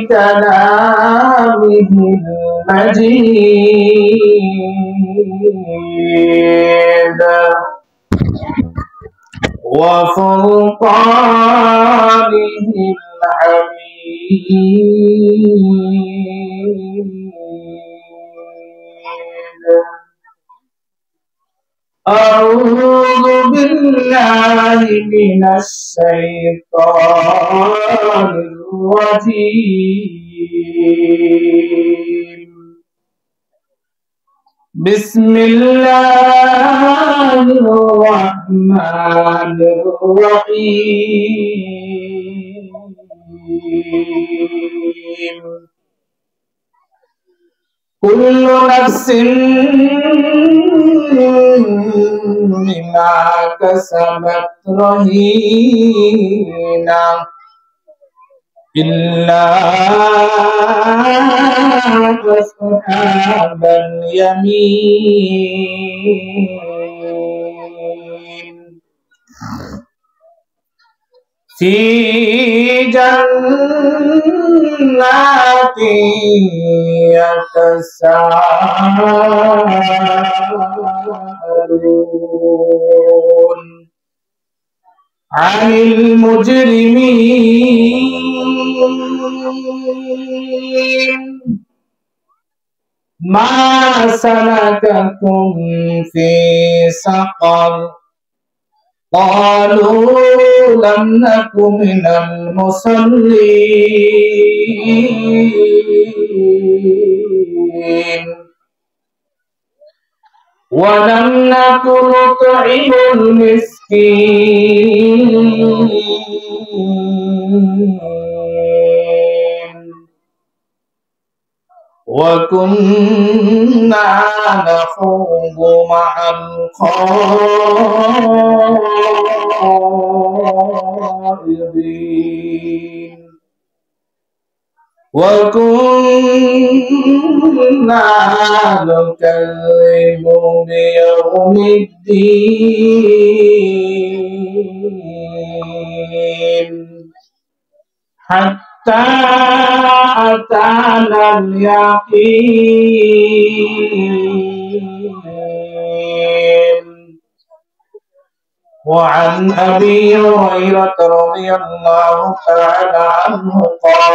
كلامه المجيد وفرقانه الحميد. أعوذ بالله من الشيطان الرجيم. بسم الله الرحمن الرحيم. كل نفس بما كسبت رهينة إلا أصحاب اليمين في جنات يتساءلون عن المجرمين ما سلككم في سقر قالوا لم نك من المصلين ولم نك نطعم المسكين وكنا نخوض مع الخائضين وكنا نكذب بيوم الدين حتى أتانا اليقين. وعن أبي هريرة رضي الله تعالى عنه قال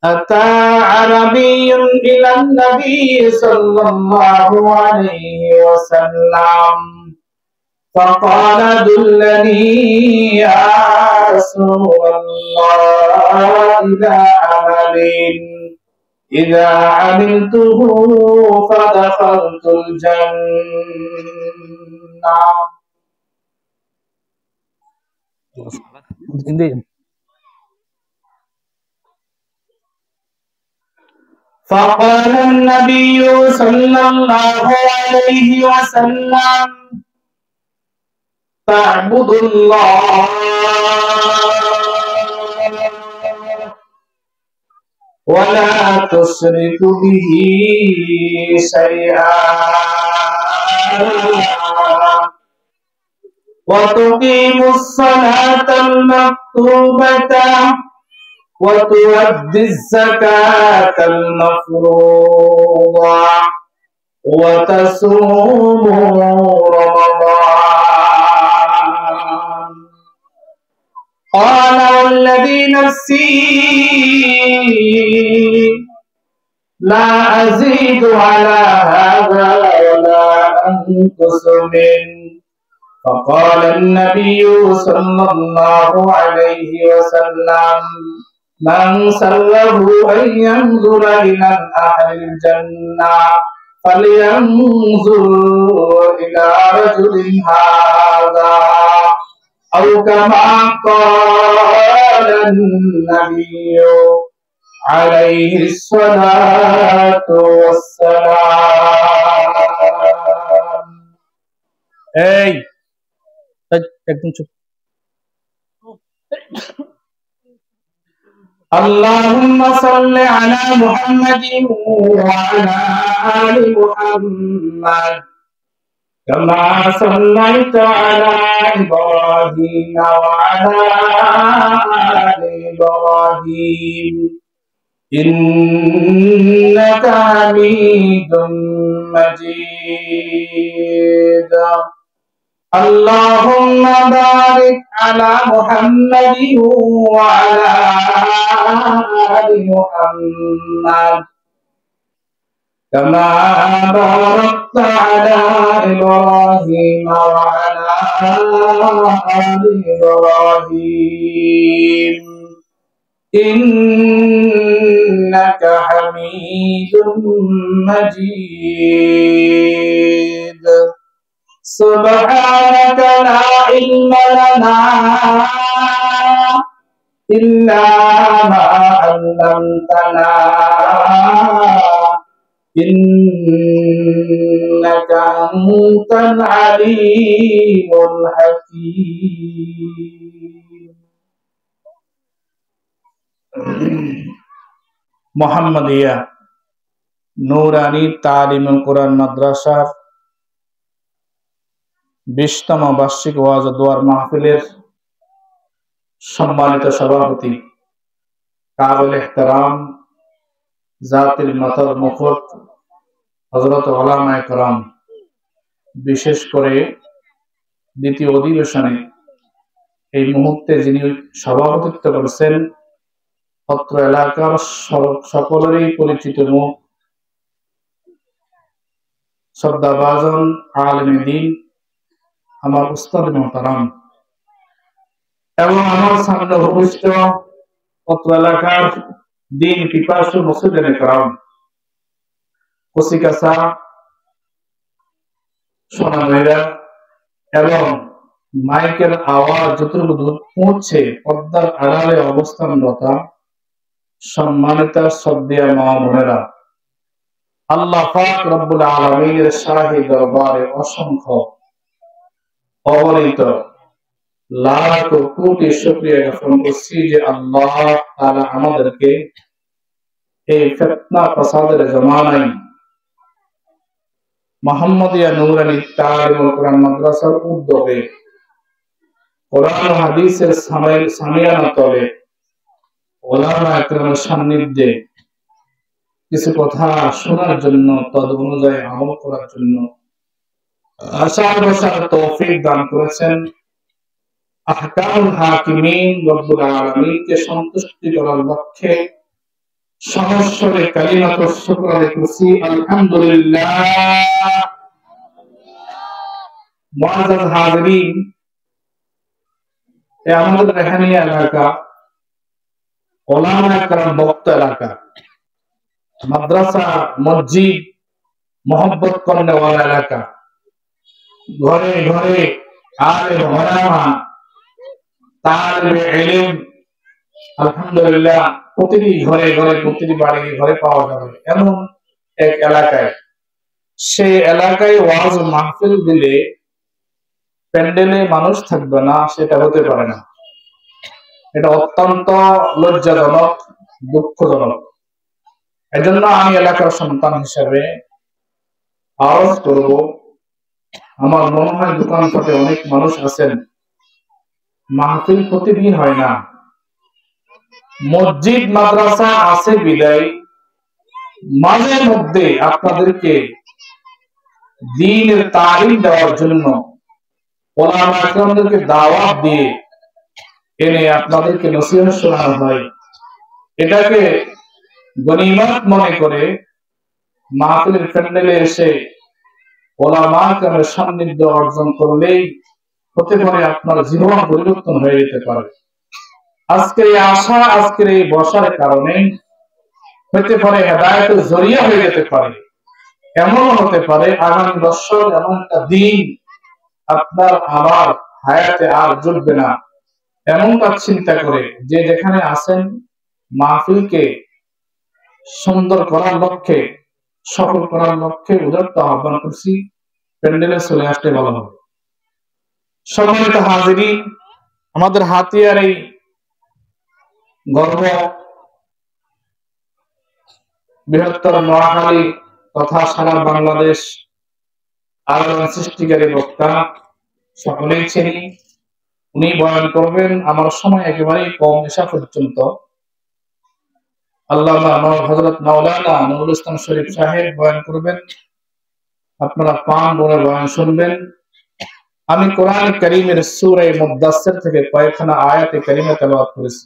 أتى عربي إلى النبي صلى الله عليه وسلم فقال دلني يا رسول الله إلى عمل إذا عملته فدخلت الجنة. فقال النبي صلى الله عليه وسلم تعبد الله ولا تشرك به شيئا وتقيم الصلاة المكتوبة وتؤدي الزكاة المفروضة وتصوم رمضان. قال والذي نفسي لا أزيد على هذا ولا أنقص منه. فقال النبي صلى الله عليه وسلم من سره أن ينظر إلى أهل الجنة فلينظر إلى رجل هذا أو كما قال النبي عليه الصلاة والسلام. এই একদম চুপ। اللهم صل على محمد وعلى آل محمد كما صليت على إبراهيم وعلى آل إبراهيم إنك حميد مجيد. اللهم بارك على محمد وعلى آل محمد كما باركت على إبراهيم وعلى آل إبراهيم إنك حميد مجيد. سبحانك لا علم لنا إلا ما علمتنا إنك أنت العليم الحكيم. মোহাম্মদিয়া নুরানি তালিমুল কুরআন মাদ্রাসার 20তম বার্ষিক ওয়াজ ও দোয়ার মাহফিলের সম্মানিত সভাপতি কাবিল ইহতারাম জাতির মাতার মুকুট হযরত উলামায়ে কেরাম, বিশেষ করে দ্বিতীয় অধিবেশনে এই মুহূর্তে যিনি সভাপতিত্ব করেছেন, অত্র এলাকার সকলেরই পরিচিত মুখ শ্রদ্ধাভাজন আলেমে দ্বীন আমার উস্তাদ মুহতারাম এবং আমার সামনে উপবিষ্ট অত্র এলাকার দ্বীন পিপাসু মুসলিম কেরাম, কচিকাঁচা সোনামণিরা এবং মাইকের আওয়াজ যতটুকু দূর পৌঁছে পর্দার আড়ালে অবস্থানরত সম্মানিত শ্রদ্ধেয় মা বোনেরা, আল্লাহ পাক রব্বুল আলামিনের শাহী দরবারে অসংখ্য অগণিত লাখ কোটি শুকরিয়া জ্ঞাপন করছি যে আল্লাহ তাআলা আমাদেরকে এই ফিতনা ফাসাদের জামানায় মুহাম্মদিয়া নুরানি তালিমুল কুরআন মাদ্রাসার উদ্যোগে কোরআন ও হাদিসের সামিয়ানা তলে উলামায়ে কেরামের সান্নিধ্যে কিছু কথা শোনার জন্য, তদ অনুযায়ী আমল করার জন্য আশার বসার তৌফিক দান করেছেন। আহকামুল হাকিমিন রব্বুল আলামিনকে সন্তুষ্টি করার লক্ষ্যে সহস্রে কালিমাতুশ শুকর আদায় করছি, আলহামদুলিল্লাহ। মুআজ্জাজ হাজিরিন, আমাদের রেহানিয়া এলাকা উলামায়ে কেরাম বক্ত এলাকা, মাদ্রাসা মসজিদ মোহাব্বত করনেওয়ালা এলাকা, ঘরে ঘরে আলেম ওলামা তালিবে ইলম আলহামদুলিল্লাহ প্রতিটি ঘরে ঘরে প্রতিটি বাড়ি ঘরে পাওয়া যাবে এমন এক এলাকায়, সেই এলাকায় ওয়াজ মাহফিল দিলে প্যান্ডেলে মানুষ থাকবে না, সেটা হতে পারে না। এটা অত্যন্ত লজ্জাজনক, দুঃখজনক। এজন্য আমি এলাকার সন্তান হিসেবে আওয়াজ করব, আমার মনে হয় দোকানপাটে অনেক মানুষ আছেন, মাহফিল প্রতিদিন হয় না, মসজিদ মাদ্রাসা আছে বিদায় মাঝে মধ্যে আপনাদেরকে দ্বীনের তালিম দেওয়ার জন্য উলামায়ে কেরামদেরকে দাওয়াত দিয়ে এনে আপনাদেরকে নসিহত শোনানো হয়। এটাকে গনিমত মনে করে মাহফিলের প্যান্ডেলে এসে উলামায়ে কেরামের সান্নিধ্য অর্জন করলেই হতে পারে আপনার জীবন পরিবর্তন হয়ে যেতে পারে। আজকের এই আশা, আজকের এই বসার কারণে হতে পারে হেদায়েতের জরিয়া হয়ে যেতে পারে। এমন হতে পারে আগামী বছর এমন একটা দিন আপনার আমার হায়াতে আর জুটবে না, এমনটা চিন্তা করে যে যেখানে আছেন মাহফিলকে সুন্দর করার লক্ষ্যে, সফল করার লক্ষ্যে উদারতা আহ্বান করছি, প্যান্ডেলে চলে আসতে ভালো হবে। সম্মানিত হাজিরিন, আমাদের হাতিয়ার এই গর্ব বৃহত্তর নোয়াখালী তথা সারা বাংলাদেশ আলোড়ন সৃষ্টিকারী বক্তা, সকলেই চিনি। উনি বয়ান করবেন, আমার সময় একেবারেই কম, এশা পর্যন্ত। আল্লামা হযরত মাওলানা নুরুল ইসলাম শরীফ সাহেব বয়ান করবেন। আপনারা পান বলে বয়ান শুনবেন। আমি কোরআন কারীমের সূরা মুদ্দাসসির থেকে কয়েকখানা আয়াতে কারিমা তেলাওয়াত করেছি।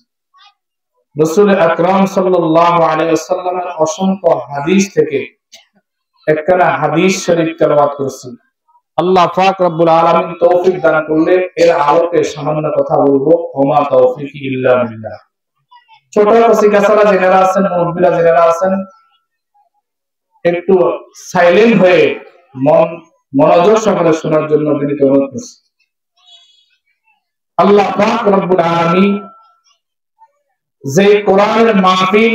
রাসূল আকরাম সাল্লাল্লাহু আলাইহি ওয়াসাল্লামের অসংখ্য হাদিস থেকে একখানা হাদিস শরীফ তেলাওয়াত করেছি। আল্লাহ পাক রব্বুল আলামিন তৌফিক দান করলে এর আলোকে সামান্য কথা বলবো। ওমা তৌফিকি ইল্লা বিল্লাহ। ছোট কচিকাচারা যারা আছেন, মুরব্বিরা যারা আছেন, একটু সাইলেন্ট হয়ে মনোযোগ সহকারে শোনার জন্য বিনীত অনুরোধ করছি। আল্লাহ পাক রব্বুল আলামিন যে কোরআনের মাহফিল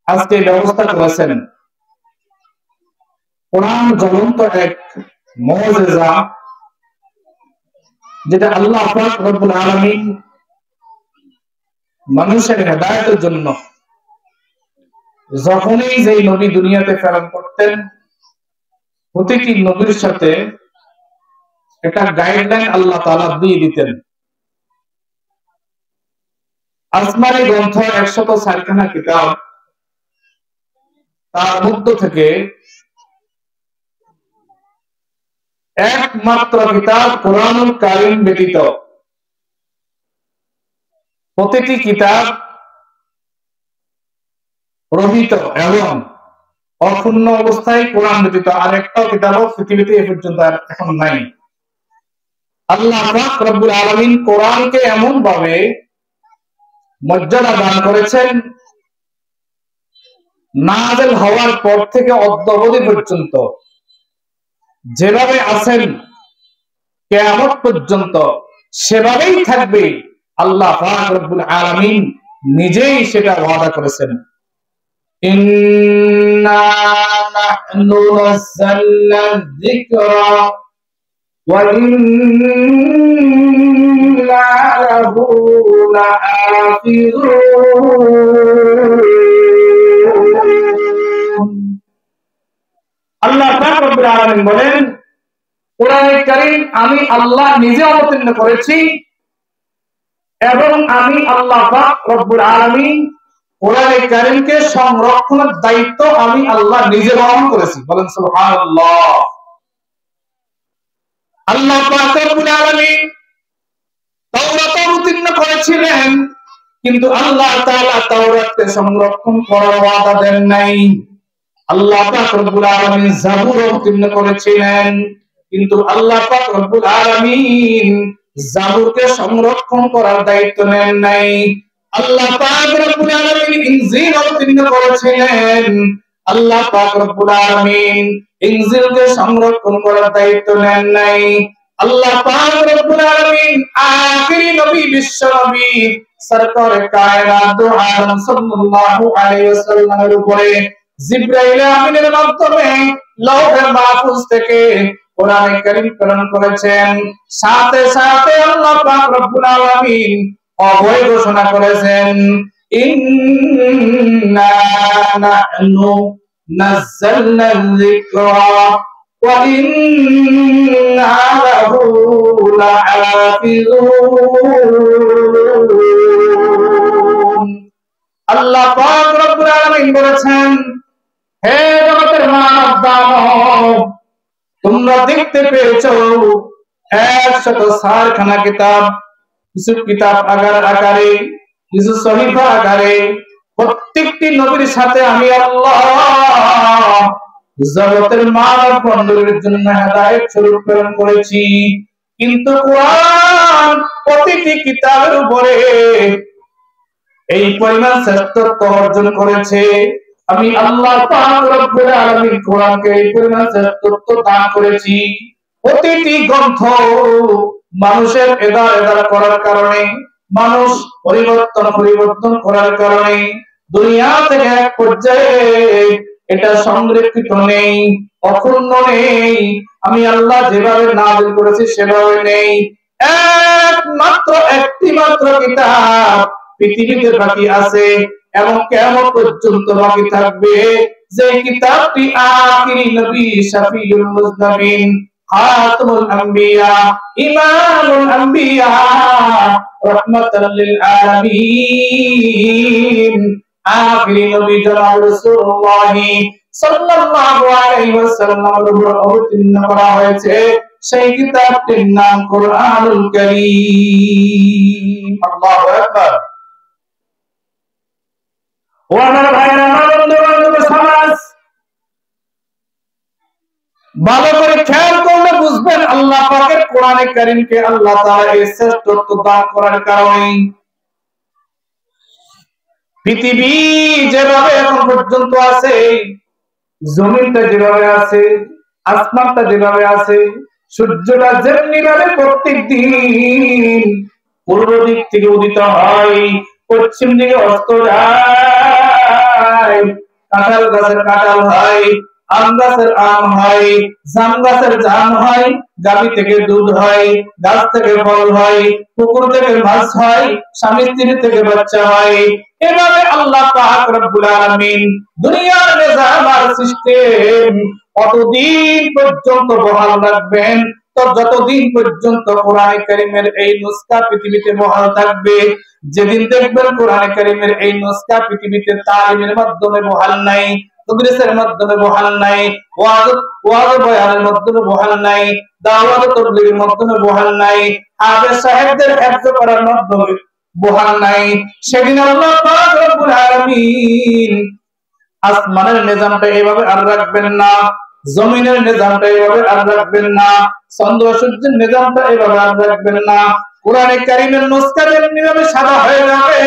আজকে ব্যবস্থা করেছেন, কোরআন জ্বলন্ত এক মুজিজা, যেটা আল্লাহ পাক রব্বুল আলামিন মানুষের হেদায়েতের জন্য যখনই যে নবী দুনিয়াতে প্রেরণ করতেন, প্রতিটি নবীর সাথে একটা গাইডলাইন আল্লাহ তাআলা দিয়ে দিতেন। আসমানি গ্রন্থ 104খানা কিতাব, তার মধ্য থেকে একমাত্র কিতাব কোরআনুল কারীম ব্যতীত প্রতিটি কিতাব রহিত এবং অপূর্ণ অবস্থায় কোরআন ব্যতীত আরেকটাও কিতাবও পৃথিবীতে এ পর্যন্ত এখন নাই। আল্লাহ পাক রব্বুল আলামিন কোরআনকে এমন ভাবে মর্যাদা দান করেছেন, নাযিল হওয়ার পর থেকে অদ্যাবধি পর্যন্ত যেভাবে আছেন কিয়ামত পর্যন্ত সেভাবেই থাকবে। আল্লাহ পাক রব্বুল আলামিন নিজেই সেটা ওয়াদা করেছেন। ইন্না নাহনু নাযালনা যিকরা ওয়া ইন্না লাহু লাহাফিজুন। আল্লাহ পাক রব্বুল আলামিন বলেন, কোরআনে কারীম আমি আল্লাহ নিজে অবতীর্ণ করেছি এবং আমি আল্লাহ পাক রব্বুল আলামিন কোরআনে কারীমকে সংরক্ষণের দায়িত্ব আমি আল্লাহ নিজে গ্রহণ করেছি। বলেন সুবহানাল্লাহ। আল্লাহ পাক রব্বুল আলামিন তাওরাত অবতীর্ণ করেছিলেন, কিন্তু আল্লাহ তাআলা তাওরাতকে সংরক্ষণ করার ওয়াদা দেন নাই। আল্লাহ পাক রব্বুল আলামিন জাবুর অবতীর্ণ করেছিলেন, কিন্তু আল্লাহ পাক রব্বুল আলামিন জাবুরকে সংরক্ষণ করার দায়িত্ব নেন নাই। আল্লাহ পাক রব্বুল আলামিন ইনজিল অবতীর্ণ করেছিলেন, আল্লাহ পাক রব্বুল আলামিন ইনজিলকে সংরক্ষণ করার দায়িত্ব নেন নাই। আল্লাহ পাক রব্বুল আলামিন আখিরি নবী, বিশ্ব নবী সরকারে কায়নাত দু আলম সাল্লাল্লাহু আলাইহি ওয়াসাল্লামের উপরে জিবরাইল আমিনের মাধ্যমে লৌহে মাহফুজ থেকে কোরআনে কারীম প্রেরণ করেছেন। সাথে সাথে আল্লাহ পাক রব্বুল আলামিন অভয় ঘোষণা করেছেন, ইন্না নাহনু নাযালনা যিকরা ওয়া ইন্না লাহু লাহাফিজুন। আল্লাহ পাক রব্বুল আলামিন বলেছেন, হে জগতের মানব দানব, তোমরা দেখতে পেয়েছো 104খানা কিতাব, কিছু কিতাব আকারে, কিছু সহিফা আকারে। প্রত্যেকটি নবীর সাথে আমি আল্লাহ জগতের মানব মণ্ডলীর জন্য হেদায়েত স্বরূপ প্রেরণ করেছি। কিন্তু কোরআন প্রতিটি কিতাবের উপরে এই পরিমাণ শ্রেষ্ঠত্ব অর্জন করেছে। আমি আল্লাহ পাক রব্বুল আলামিন কোরআনকে এই পরিমাণ শ্রেষ্ঠত্ব দান করেছি। প্রতিটি গ্রন্থ মানুষের এদার করার কারণে, মানুষ পরিবর্তন করার কারণে দুনিয়া থেকে এক পর্যায়ে এটা সংরক্ষিত নেই, অক্ষুণ্ণ নেই। আমি আল্লাহ যেভাবে নাযিল করেছি সেভাবে নেই। একমাত্র একটি মাত্র কিতাব পৃথিবীতে বাকি আছে এবং কিয়ামত পর্যন্ত বাকি থাকবে। যে কিতাবটি আখিরি নবী শফিউল মুজনবিন খাতামুল আম্বিয়া ইমামুল আম্বিয়া রাহমাতাল লিল আলামিন আখিরি নবী জনাব রাসূলুল্লাহ সাল্লাল্লাহু আলাইহি ওয়াসাল্লামের উপর অবতীর্ণ করা হয়েছে সেই কিতাবটির নাম কোরআনুল কারীম। আল্লাহু আকবার। ও আমার ভাইরা, আমার বন্ধু-বান্ধব সমাজ, ভালো করে খেয়াল করলে বুঝবেন আল্লাহ পাকের কোরআনে কারীমকে আল্লাহ তাআলা এই শ্রেষ্ঠত্ব দান করার কারণে পৃথিবী যেভাবে এখন পর্যন্ত আছে, জমিনটা যেভাবে আছে, আসমানটা যেভাবে আছে, সূর্যটা যেমনি ভাবে প্রত্যেক দিন পূর্ব দিক থেকে উদিত হয়, পশ্চিম দিকে অস্ত যায়, কাঁঠাল গাছের কাঁঠাল হয়, আম গাছের আম হয়, জাম গাছের জাম হয়, গাভী থেকে দুধ হয়, গাছ থেকে ফল হয়, পুকুর থেকে মাছ হয়, স্বামী স্ত্রী থেকে বাচ্চা হয়, এভাবে আল্লাহ পাক রব্বুল আলামিন দুনিয়ার নিজাম আর সিস্টেম কতদিন পর্যন্ত বহাল রাখবেন, তো যতদিন পর্যন্ত কোরআনে কারীমের এই নুসখা পৃথিবীতে বহাল থাকবে। যেদিন দেখবেন কোরআনে কারীমের এই নুসখা পৃথিবীতে তালিমের মাধ্যমে বহাল নাই, তাদরিসের মাধ্যমে বহাল নাই, ওয়াজ বয়ানের মাধ্যমে বহাল নাই, দাওয়াত তাবলীগের মাধ্যমে বহাল নাই, হাফেজ সাহেবদের হিফজ করার মাধ্যমে বহাল নাই, সেদিন আল্লাহ পাক রব্বুল আলামিন আসমানের নিজামটা এভাবে আর রাখবেন না, জমিনের নিজামটা এভাবে আর রাখবেন না, চন্দ্র সূর্যের নিজামটা এভাবে আর রাখবেন না। কোরআনে কারীমের নুসখা যেভাবে সাদা হয়ে যাবে,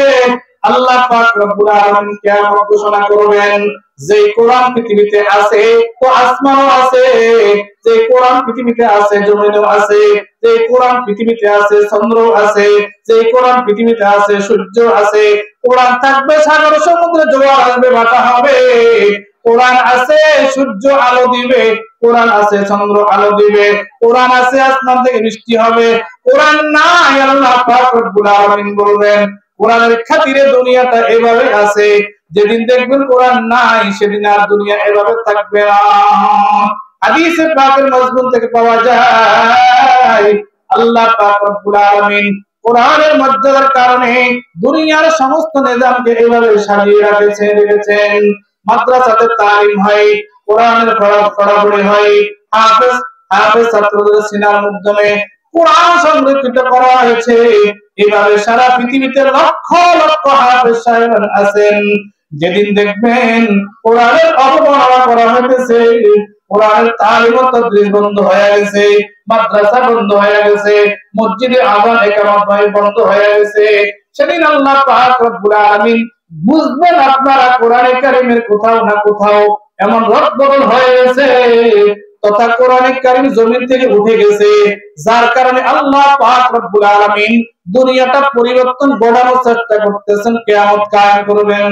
আল্লাহ পাক রব্বুল আলামিন কিয়ামত ঘোষণা করবেন যে কোরআন পৃথিবীতে আছে তো আসমানও আছে, যে কোরআন পৃথিবীতে আছে জমিনও আছে, যে কোরআন পৃথিবীতে আছে চন্দ্রও আছে, যে কোরআন পৃথিবীতে আছে সূর্য আছে। কোরআন থাকবে, সাগর সমুদ্রে জোয়ার আসবে, বাটা হবে। কোরআন আছে, সূর্য আলো দিবে, কোরআন আছে, চন্দ্র আলো দিবে, কোরআন আছে, আসমান থেকে বৃষ্টি হবে। কোরআন নাই, আল্লাহ পাক রব্বুল আলামিন বলবেন কোরআনের খাতিরে দুনিয়াটা এভাবে আছে। যেদিন দেখবেন কোরআন নাই, সেদিন আর দুনিয়া এভাবে থাকবে না। হাদিসে পাকের মজমুন থেকে পাওয়া যায় আল্লাহ পাক রব্বুল আলামিন কোরআনের মর্যাদার কারণে দুনিয়ার সমস্ত নিজামকে এভাবে সাজিয়ে রেখেছেন। মাদ্রাসাতে তালিম হয়, কোরআনের পড়াপড়ি হয়, হাফেজ ছাত্রদের সিনার মাধ্যমে কোরআন সংরক্ষিত করা হয়েছে। এভাবে সারা পৃথিবীতে লক্ষ লক্ষ হাফেজ সাহেব আছেন। যেদিন দেখবেন কোরআনের অবমাননা করা হয়েছে, কোরআনের তালিম ও তাদরিস বন্ধ হয়ে গেছে, মাদ্রাসা বন্ধ হয়ে গেছে, মসজিদে আযান ইকামত বন্ধ হয়ে গেছে, সেদিন আল্লাহ পাক রব্বুল আলামিন বুঝবেন আপনারা কোরআনে কারীমের কোথাও না কোথাও এমন রদবদল হয়ে গেছে, তথা কোরআনে কারীম জমিন থেকে উঠে গেছে, যার কারণে আল্লাহ পাক রব্বুল আলামিন দুনিয়াটা পরিবর্তন ঘটানোর চেষ্টা করতেছেন, কিয়ামত কায়েম করবেন।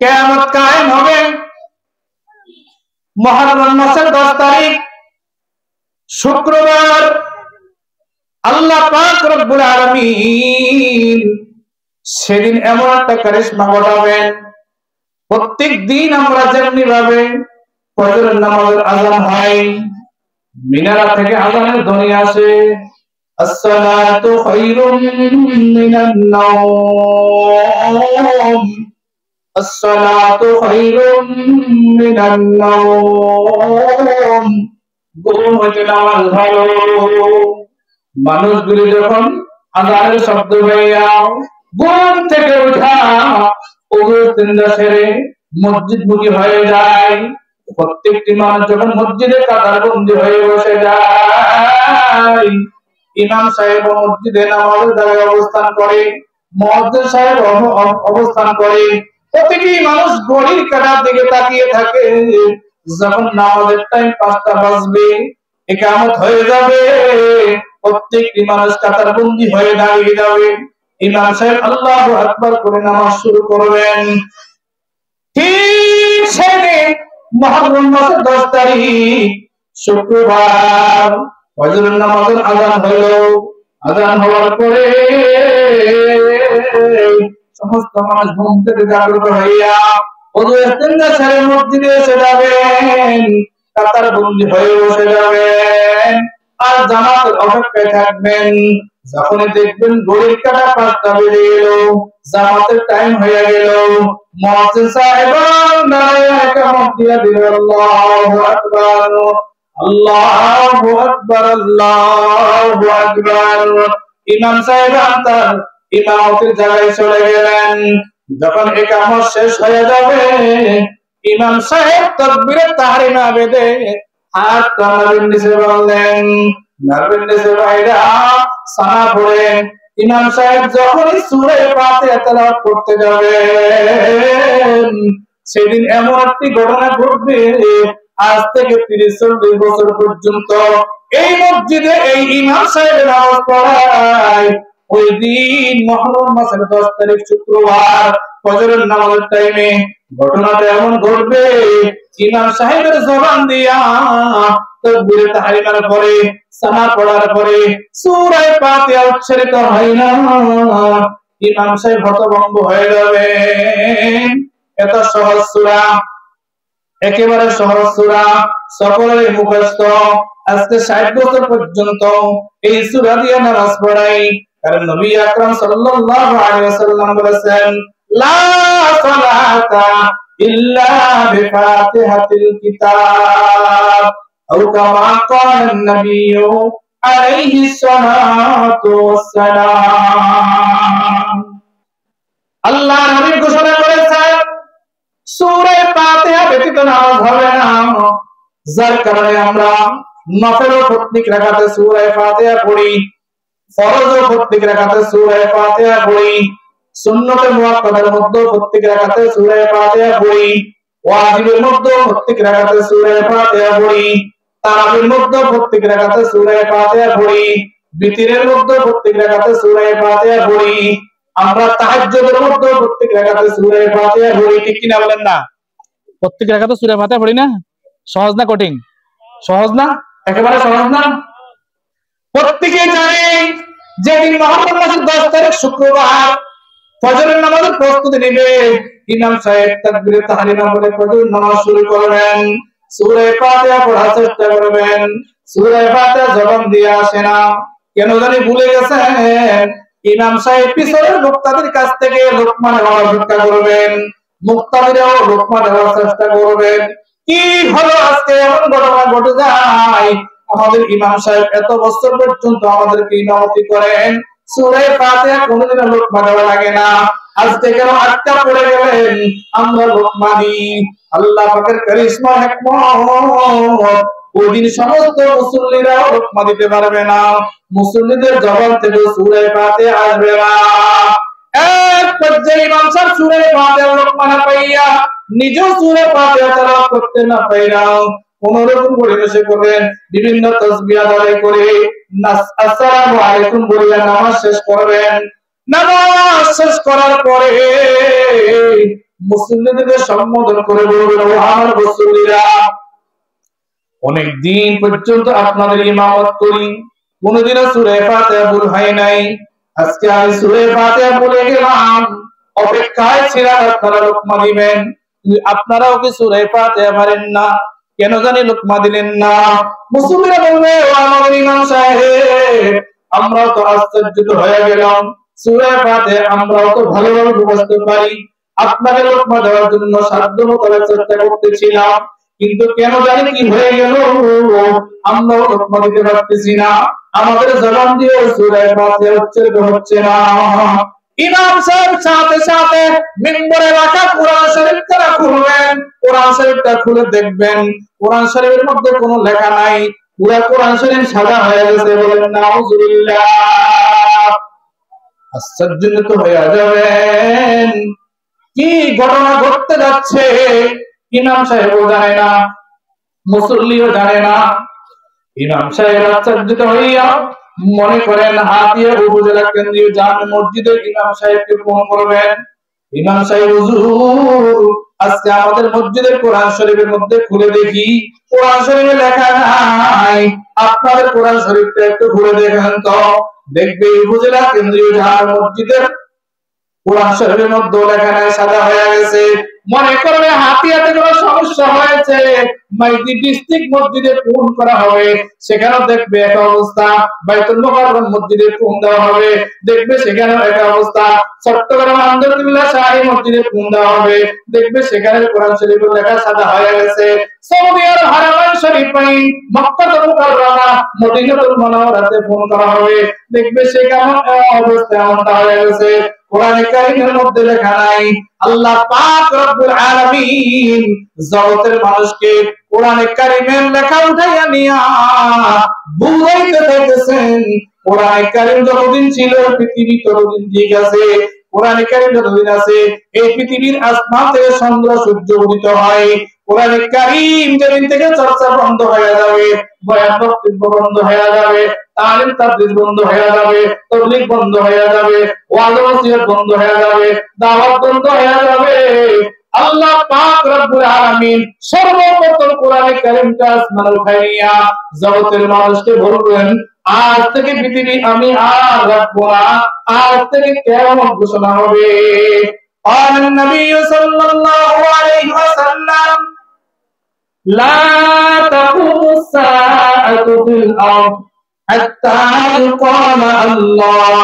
কিয়ামত কায়েম হবে মুহররম মাসের 10 তারিখ শুক্রবার। আল্লাহ পাক রব্বুল আলামিন সেদিন এমন একটা কারিশমা ঘটাবেন, প্রত্যেক দিন আমরা যেমনি ভাবে ফজরের নামাজের আযান হয়, মিনারা থেকে আযানের ধ্বনি আসে, আসসালাতু খায়রুম মিনান নাওম, আসসালাতু খায়রুম মিনান নাওম, ঘুম হইতে নামাজ ভালো। মানুষগুলি যখন আযানের শব্দ হইয়া ঘুম থেকে উঠা ওযু তিনটা সেরে মসজিদমুখী হয়ে যায়, প্রত্যেকটি মানুষ যখন মসজিদে কাতারবন্দি হয়ে বসে যায়, ইমাম সাহেব মসজিদে নামাজের জায়গায় অবস্থান করে, মুয়াজ্জিন সাহেব অবস্থান করে, প্রতিটি মানুষ ঘড়ির কাঁটার দিকে তাকিয়ে থাকে। যখন নামাজের টাইম 5টা বাজবে, ইকামত হয়ে যাবে, প্রত্যেকটি মানুষ কাতারবন্দি হয়ে দাঁড়িয়ে যাবে, ইমাম সাহেব আল্লাহু আকবার করে নামাজ শুরু করবেন। ঠিক সেদিন মুহররম মাসের 10 তারিখ শুক্রবার ফজরের নামাজের আযান হলো। আযান হওয়ার পরে সমস্ত মানুষ ঘুম থেকে জাগ্রত হইয়া ওযু ইস্তেঞ্জা ছেড়ে মসজিদে এসে যাবেন, কাতার বন্দী হয়ে বসে যাবেন আর জামাতের অপেক্ষায় থাকবেন। যখনই দেখবেন ঘড়ির কাঁটা ৫টা বেজে গেল, জামাতের টাইম হয়ে গেল, মুয়াজ্জিন সাহেব দাঁড়িয়ে ইকামত দিয়ে দিল, আল্লাহু আকবার, আল্লাহু আকবার, আল্লাহু আকবার। ইমাম সাহেব তার ইমামতের জায়গায় চলে গেলেন। যখন ইকামত শেষ হয়ে যাবে, ইমাম সাহেব তাকবীরে তাহরিমা বেঁধে হাত নাভির নিচে বললেন, নাভির নিচে বাইরা সানা পড়ে ইমাম সাহেব যখনই সূরা ফাতিহা তেলাওয়াত করতে যাবেন, সেদিন এমন একটি ঘটনা ঘটবে, আজ থেকে ৩০-৪০ বছর পর্যন্ত এই মসজিদে এই ইমাম সাহেব নামাজ পড়ায়। ওই দিন মুহররম মাসের 10 তারিখ শুক্রবার ফজরের নামাজের টাইমে ঘটনাটা এমন ঘটবে, ইমাম সাহেবের জবান দিয়া তাকবীরে তাহরিমার পরে সানা পড়ার পরে সূরা ফাতিহা উচ্চারিত হয় না, ইমাম সাহেব হতভম্ব হয়ে যাবে। এত সহজ সূরা, একেবারে সহজ সূরা, সকলের মুখস্থ। আজকে ৬০ বছর পর্যন্ত এই সূরা দিয়ে নামাজ পড়াই, কারণ নবী আকরাম সাল্লাল্লাহু আলাইহি ওয়াসাল্লাম বলেছেন, লা সালাতা ইল্লা বিফাতিহাতিল কিতাব, আও কামা ক্বালান নবিয়্যু আলাইহি সালাতু ওয়াসসালাম। আল্লাহ নবী ঘোষণা করেছেন, সূরা ফাতিহা ব্যতীত নামাজ হবে না। যার কারণে আমরা নফল প্রত্যেক রাকাতে সূরা ফাতিহা পড়ি, ফরজ প্রত্যেক রাকাতে সূরা ফাতিহা পড়ি, সুন্নতে মুআক্কাদার মধ্যে প্রত্যেক রাকাতে সূরা ফাতিহা পড়ি, ওয়াজিবের মধ্যে প্রত্যেক রাকাতে সূরা ফাতিহা পড়ি, তারাবির মধ্যে প্রত্যেক রাকাতে সূরা ফাতিহা পড়ি, বিতরের মধ্যে প্রত্যেক রাকাতে সূরা ফাতিহা পড়ি, আমরা তাহাজ্জুদের মধ্যে প্রত্যেক রাকাতে সূরা ফাতিহা পড়ি। ঠিক কি না বলেন না? প্রত্যেক রাকাতে সূরা ফাতিহা পড়ি না? সহজ না কঠিন? সহজ না, একেবারে সহজ না। প্রত্যেকেই জানে যেদিন মুহররম মাসের 10 তারিখ শুক্রবার ফজরের নামাজের প্রস্তুতি নেবে, ইমাম সাহেব তাকবীরে তাহরিমা বলে ফজর নামাজ শুরু করবেন, সূরা ফাতিহা পড়ার চেষ্টা করবেন। সূরা ফাতিহা জবান দিয়ে আসে না, কেন জানি ভুলে গেছেন। ইমাম সাহেব পিছনের মুক্তাদির কাছ থেকে লোকমা নেওয়ার অপেক্ষা করবেন, মুক্তাদিরাও লোকমা নেওয়ার চেষ্টা করবেন। কি হলো আজকে এমন ঘটনা ঘটে যায়, আমাদের ইমাম সাহেব এত বছর পর্যন্ত আমাদেরকে ইমামতি করেন, সূরা ফাতিহা কোনদিন লোকমা দেওয়া লাগে না, আজকে কেন আটকা পড়ে গেলেন, আমরা লোকমা দিই। আল্লাহ পাকের কারিশমা হিকমত, ওই দিন সমস্ত মুসল্লিরাও লোকমা দিতে পারবে না, মুসল্লিদের জবান থেকে সূরা ফাতিহা আসবে না। এক পর্যায়ে ইমাম সাহেব সূরা ফাতিহা লোকমা না পাইয়া নিজেও সূরা ফাতিহা তেলাওয়াত করতে না পাইরা কোনরকম পরিবেশে করবেন, বিভিন্ন তাসবিহ আদায় করে আসসালামু আলাইকুম বলে নামাজ শেষ করবেন। নামাজ শেষ করার পরে মুসল্লিদের সম্বোধন করে বলবেন, ও আমার মুসল্লিরা, অনেক দিন পর্যন্ত আপনাদের ইমামত করি, কোনদিনও সূরা ফাতিহা ভুল হয় নাই, আজকে আমি সূরা ফাতিহা ভুলে গেলাম, অপেক্ষায় ছিলাম আপনারা লোকমা দিবেন, আপনারাও কি সূরা ফাতিহা পারেন না, কেন জানি লোকমা দিলেন না। মুসল্লিরা বলবে, ও আমাদের ইমাম সাহেব, আমরাও তো আশ্চর্যিত হয়ে গেলাম, সূরা ফাতিহা আমরাও তো ভালোভাবে বুঝতে পারি, আপনাদের লোকমা দেওয়ার জন্য সাধ্যমতো চেষ্টা করতেছিলাম, কিন্তু কেন জানি কি হয়ে গেল, আমরাও লোকমা দিতে পারতেছি না, আমাদের জবান দিয়ে সূরা ফাতিহা উচ্চারিত হচ্ছে না। ইমাম সাহেব সাথে সাথে মিম্বরে রাখা কোরআন শরীফটা খুলবেন, কোরআন শরীফটা খুলে দেখবেন কোরআন শরীফের মধ্যে কোনো লেখা নাই, পুরো কোরআন শরীফ সাদা হয়ে গেছে। বলেন নাউজুবিল্লাহ। আশ্চর্যজনক হয়ে যাবেন, কি ঘটনা ঘটতে যাচ্ছে ইমাম সাহেবও জানে না, মুসল্লিও জানে না। ইমাম সাহেব আশ্চর্যিত হইয়া মনে করেন হাতিয়া উপজেলা কেন্দ্রীয় জামে মসজিদের ইমাম সাহেবকে ফোন করবেন, ইমাম সাহেব হুজুর, আজকে আমাদের মসজিদের কোরআন শরীফের মধ্যে খুলে দেখি কোরআন শরীফে লেখা নাই, আপনাদের কোরআন শরীফটা একটু খুলে দেখেন তো। দেখবে উপজেলা কেন্দ্রীয় জামে মসজিদের কোরআন শরীফের মধ্যে লেখা নাই, সাদা হয়ে গেছে। মনে করবে হাতিয়াতে কোনো সমস্যা হয়েছে, মাইদি ডিস্ট্রিক্ট মসজিদে ফোন করা হবে, সেখানেও দেখবে এক অবস্থা। বাইতুল মুকাররম মসজিদে ফোন দেওয়া হবে, দেখবে সেখানেও এক অবস্থা। চট্টগ্রাম আন্দরুল্লাহ শাহী মসজিদে ফোন দেওয়া হবে, দেখবে সেখানে কোরআন শরীফের লেখা সাদা হয়ে গেছে। সৌদি আরব হারামাইন শরীফাইন মক্কাতুল মুকাররমা মদিনাতুল মুনাওয়ারাতে ফোন করা হবে, দেখবে সেখানে অবস্থা এমনটা হয়ে গেছে। কোরআনে কারীমের মধ্যে লেখা নাই। আল্লাহ পাক রব্বুল আলামিন জগতের মানুষকে কোরআনে কারীমের লেখা উঠাইয়া নিয়া বুঝাইতে চাইতেছেন। কোরআনে কারীম যতদিন ছিল পৃথিবী ততদিন ঠিক আছে। কোরআনে কারীম যতদিন আছে এই পৃথিবীর আসমান থেকে চন্দ্র সূর্য উদিত হয়। কোরআনে কারীম যেদিন থেকে চর্চা বন্ধ হয়ে যাবে, বয়ান বক্তব্য বন্ধ হয়ে যাবে, তালিম তাদরিস বন্ধ হয়ে যাবে, তাবলীগ বন্ধ হয়ে যাবে, ওয়াজ নসিহত বন্ধ হয়ে যাবে, দাওয়াত বন্ধ হয়ে যাবে, আল্লাহ পাক রব্বুল আলামিন সর্বপ্রথম কোরআনে কারীমটা আসমানে উঠাইয়া জগতের মানুষকে বলবেন, আজ থেকে পৃথিবী আমি আর রাখবো না, আজ থেকে কিয়ামত ঘোষণা হবে। قال النبي صلى الله عليه وسلم لا تقوم الساعة في الأرض حتى يقال الله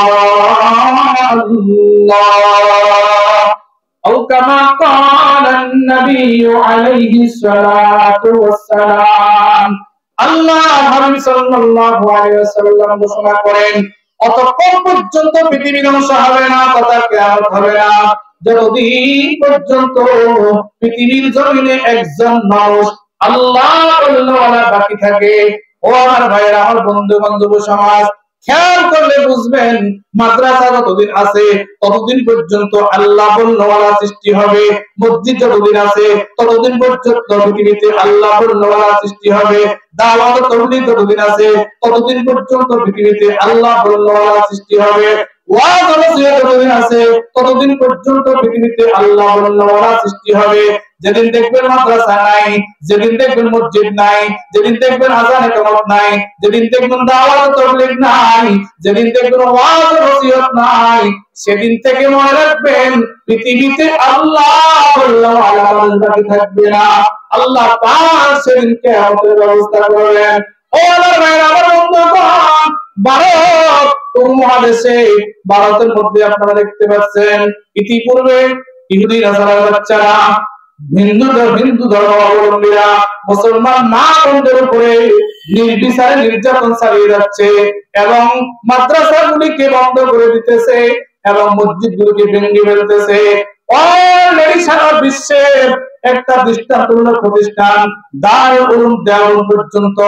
الله أو كما قال النبي عليه الصلاة والسلام। আল্লাহ হাবিব সাল্লাল্লাহু আলাইহি ওয়াসাল্লাম ঘোষণা করেন, অতঃপর পর্যন্ত পৃথিবী ধ্বংস হবে না, তথা কিয়ামত হবে না, যতদিন পর্যন্ত পৃথিবীর জমিনে একজন মানুষ আল্লাহ বলনেওয়ালা বাকি থাকে। ও আমার ভাইরা, আমার বন্ধু বান্ধব সমাজ, খেয়াল করলে বুঝবেন, মাদ্রাসা যতদিন আছে ততদিন পর্যন্ত আল্লাহ বলনেওয়ালা সৃষ্টি হবে। মসজিদ যতদিন আছে ততদিন পর্যন্ত পৃথিবীতে আল্লাহ বলনেওয়ালা সৃষ্টি হবে। দাওয়াত তাবলীগ যতদিন আছে ততদিন পর্যন্ত পৃথিবীতে আল্লাহ বলনেওয়ালা সৃষ্টি হবে। ওয়াজ নসিহত যতদিন আছে ততদিন পর্যন্ত পৃথিবীতে আল্লাহ বলনেওয়ালা সৃষ্টি হবে। যেদিন দেখবেন মাদ্রাসা নাই, যেদিন দেখবেন মসজিদ নাই, যেদিন দেখবেন আযান ইকামত নাই, যেদিন দেখবেন দাওয়াত তাবলীগ নাই, যেদিন দেখবেন ওয়াজ নসিহত নাই, সেদিন থেকে মনে রাখবেন পৃথিবীতে আল্লাহ বলনেওয়ালা মানুষ বাকি থাকবে না। আল্লাহ পাক সেদিন কিয়ামতের ব্যবস্থা করবেন। ও আমার ভাইরা, আমার বন্ধুগণ, ভারত উপমহাদেশে, ভারতের মধ্যে আপনারা দেখতে পাচ্ছেন ইতিপূর্বে ইহুদি নাসারার বাচ্চারা, হিন্দু ধর্মাবলম্বীরা মুসলমান মা বোনদের উপরে নির্বিচারে নির্যাতন চালিয়ে যাচ্ছে এবং মাদ্রাসাগুলিকে বন্ধ করে দিতেছে এবং মসজিদগুলোকে ভেঙে ফেলতেছে। অলরেডি সারা বিশ্বের একটা দৃষ্টান্তমূলক প্রতিষ্ঠান দারুল উলুম দেওবন্দ পর্যন্ত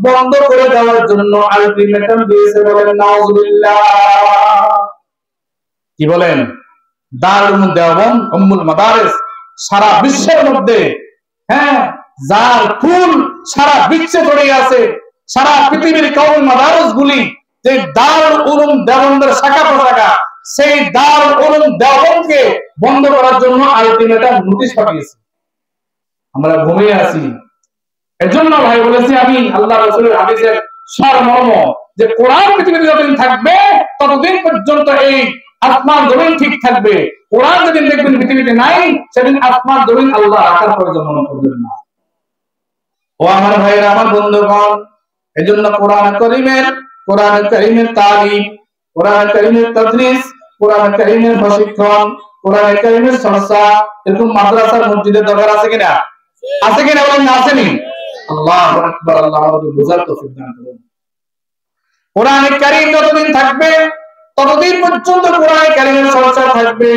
বন্ধ করে দেওয়ার জন্য আলটিমেটাম দিয়েছে। বলেন নাউজুবিল্লাহ। কি বলেন? দারুল উলুম দেওবন্দ উম্মুল মাদারিস সারা বিশ্বের মধ্যে, হ্যাঁ, যার ফুল সারা বিশ্বে ছড়িয়ে আছে, সারা পৃথিবীর কওমি মাদারিস গুলি যে দারুল উলুম দেওবন্দের শাখা প্রশাখা, সেই দারুল উলুম দেওবন্দকে বন্ধ করার জন্য আলটিমেটাম নোটিশ পাঠিয়েছে। আমরা ঘুমিয়ে আছি। এজন্য ভাই বলেছি আমি, আল্লাহ রাসূলের হাদিসের সারমর্ম যে কোরআন পৃথিবীতে যতদিন থাকবে ততদিন পর্যন্ত এই আসমান জমিন ঠিক থাকবে। কোরআন যেদিন দেখবেন পৃথিবীতে নাই, সেদিন আসমান জমিন আল্লাহ রাখার প্রয়োজন মনে করবেন না। ও আমার ভাইরা, আমার বন্ধুগণ, এজন্য কোরআন কারীমের তালিম, কোরআন কারীমের তাদরিস, কোরআন কারীমের প্রশিক্ষণ, কোরআন কারীমের চর্চা এরকম মাদ্রাসার মসজিদের দরকার আছে কিনা? আছে কিনা বলেন? না, আসেনি? আল্লাহু আকবার। আল্লাহ আমাদের বুঝার তৌফিক দান করুন। কোরআন কারীম যতদিন থাকবে ততদিন পর্যন্ত কোরআন কারীমের চর্চা থাকবে,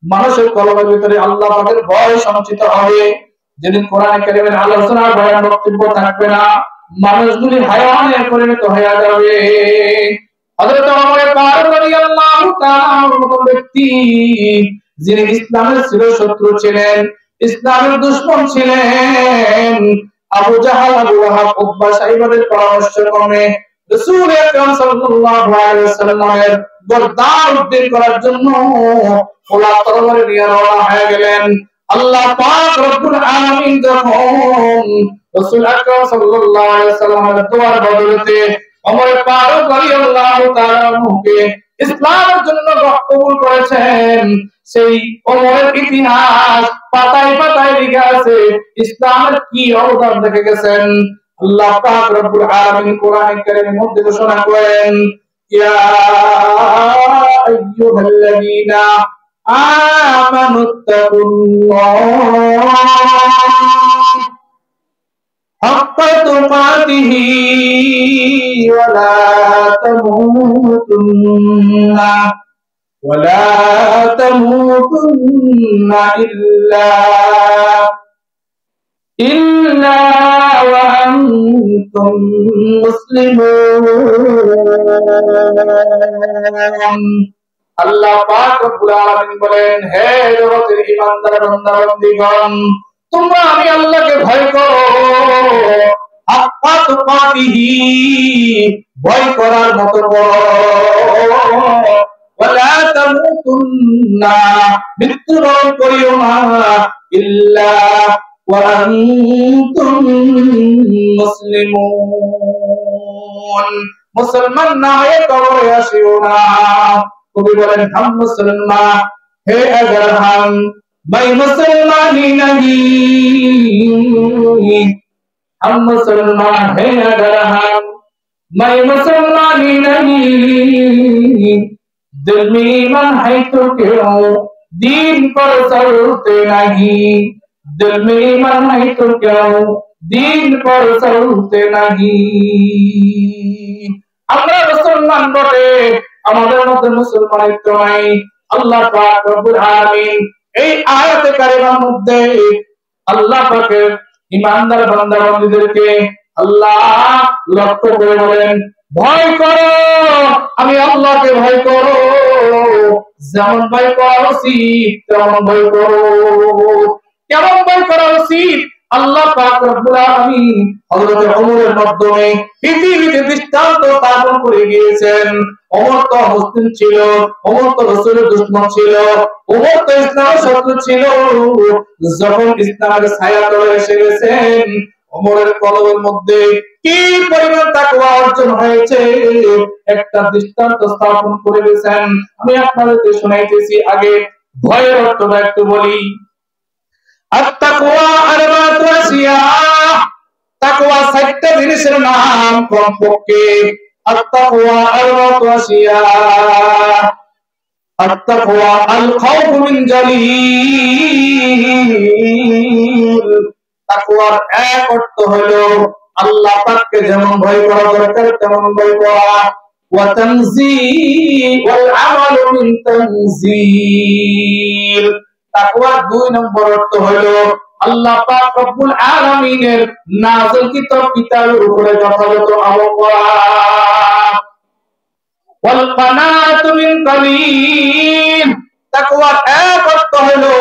মানুষের কলবের ভিতরে আল্লাহ পাকের ভয় সঞ্চিত হবে। যেদিন কোরআন কারীমের আলোচনা বয়ান বক্তব্য থাকবে না, মানুষগুলি হায়াওয়ানে পরিণত হয়ে যাবে। হযরত ওমর ফারুক রাদিয়াল্লাহু তাআলা মতো ব্যক্তি, যিনি ইসলামের চিরশত্রু ছিলেন, ইসলামের দুশমন ছিলেন, আবু জাহাল, আবু লাহাব, উতবা, সাইবাদের পরামর্শ ক্রমে রাসূল আকরাম সাল্লাল্লাহু আলাইহি ওয়াসাল্লামের গর্দান উদ্ধার করার জন্য খোলা তরবারি নিয়ে রওনা হয়ে গেলেন। আল্লাহ পাক রব্বুল আলামিন যখন রাসূল আকরাম সাল্লাল্লাহু আলাইহি ওয়াসাল্লামের দোয়ার বদলতে ওমর ফারুক রাদিয়াল্লাহু তাআলা আনহুকে ইসলামের জন্য কবুল করেছেন, সেই ওমরের ইতিহাস পাতায় পাতায় লেখা আছে। ইসলামের কি অবদান রেখে গেছেন আল্লাহ পাক রব্বুল আলামিন কোরআনে কারীমের মধ্যে ঘোষণা করেন, ইয়া আইয়ুহাল্লাযীনা আমানুত্তাকুল্লাহ হাক্কা তুকাতিহি ওয়া লা তামুতুন্না ইল্লা ওয়া আনতুম মুসলিমুন। আল্লাহ পাক রব্বুল আলামিন বলেন, হে জগতের ঈমানদার বান্দা বান্দীগণ, তোমরা আমি আল্লাহকে ভয় করো, হাক্কা তুকাতিহি, ভয় করার মতো করো, ওয়া লা তামুতুন্না, মৃত্যুবরণ করিও না, ইল্লা ওয়া আনতুম মুসলিমুন, মুসলমান না হয়ে কবরে আসিও না। কবি বলেন, हम मुसलमान है अगर हम मैं मुसलमानी नहीं, हम मुसलमान है अगर हम मैं मुसलमानी नहीं, दिल में ईमान है तो क्यों दीन पर चलते नहीं, दिल में ईमान है तो क्यों दीन पर चलते नहीं। আমরা মুসলমান বটে, আমাদের মধ্যে মুসলমানিত্ব নাই। আল্লাহ পাক রব্বুল আলামিন এই আয়াতে কারিমার মধ্যে আল্লাহ পাকের ঈমানদার বান্দা বান্দীদেরকে আল্লাহ লক্ষ্য করে বলেন, ভয় করো, আমি আল্লাহকে ভয় করো, যেমন ভয় করা উচিত তেমন ভয় করো। কেমন ভয় করা উচিত? আল্লাহ পাক রব্বুল আলামিন হযরত ওমরের মাধ্যমে পৃথিবীতে দৃষ্টান্ত স্থাপন করে গিয়েছেন। ওমর তো মুসলিম ছিল, ওমর তো রাসূলের দুশমন ছিল, ওমর তো ইসলামের শত্রু ছিল। যখন ইসলামের ছায়া তলে এসে গেছেন, ওমরের কলবের মধ্যে কি পরিমাণ তাকওয়া অর্জন হয়েছে একটা দৃষ্টান্ত স্থাপন করে গেছেন। আমি আপনাদেরকে শোনাইতেছি। আগে ভয়ের অর্থটা একটু বলি। আত-তাকওয়া আরবাতু আসিয়া, তাকওয়া চারটা জিনিসের নাম কমপক্ষে। আত-তাকওয়া আরবাতু আসিয়া, আত-তাকওয়া আল খাউফু মিন জালিল, তাকওয়ার এক অর্থ হলো আল্লাহ পাককে যেমন ভয় করা দরকার তেমন ভয় করা, ওয়া তানজিল ওয়াল আমালু মিন তানজিল। তাকওয়ার দুই নম্বর অর্থ হলো আল্লাহ পাক রব্বুল আলামিনের নাযিলকৃত কিতাবের উপরে যথাযথ আমল করা, ওয়াল কানাতু মিন কালিল। তাকওয়ার এক অর্থ হলো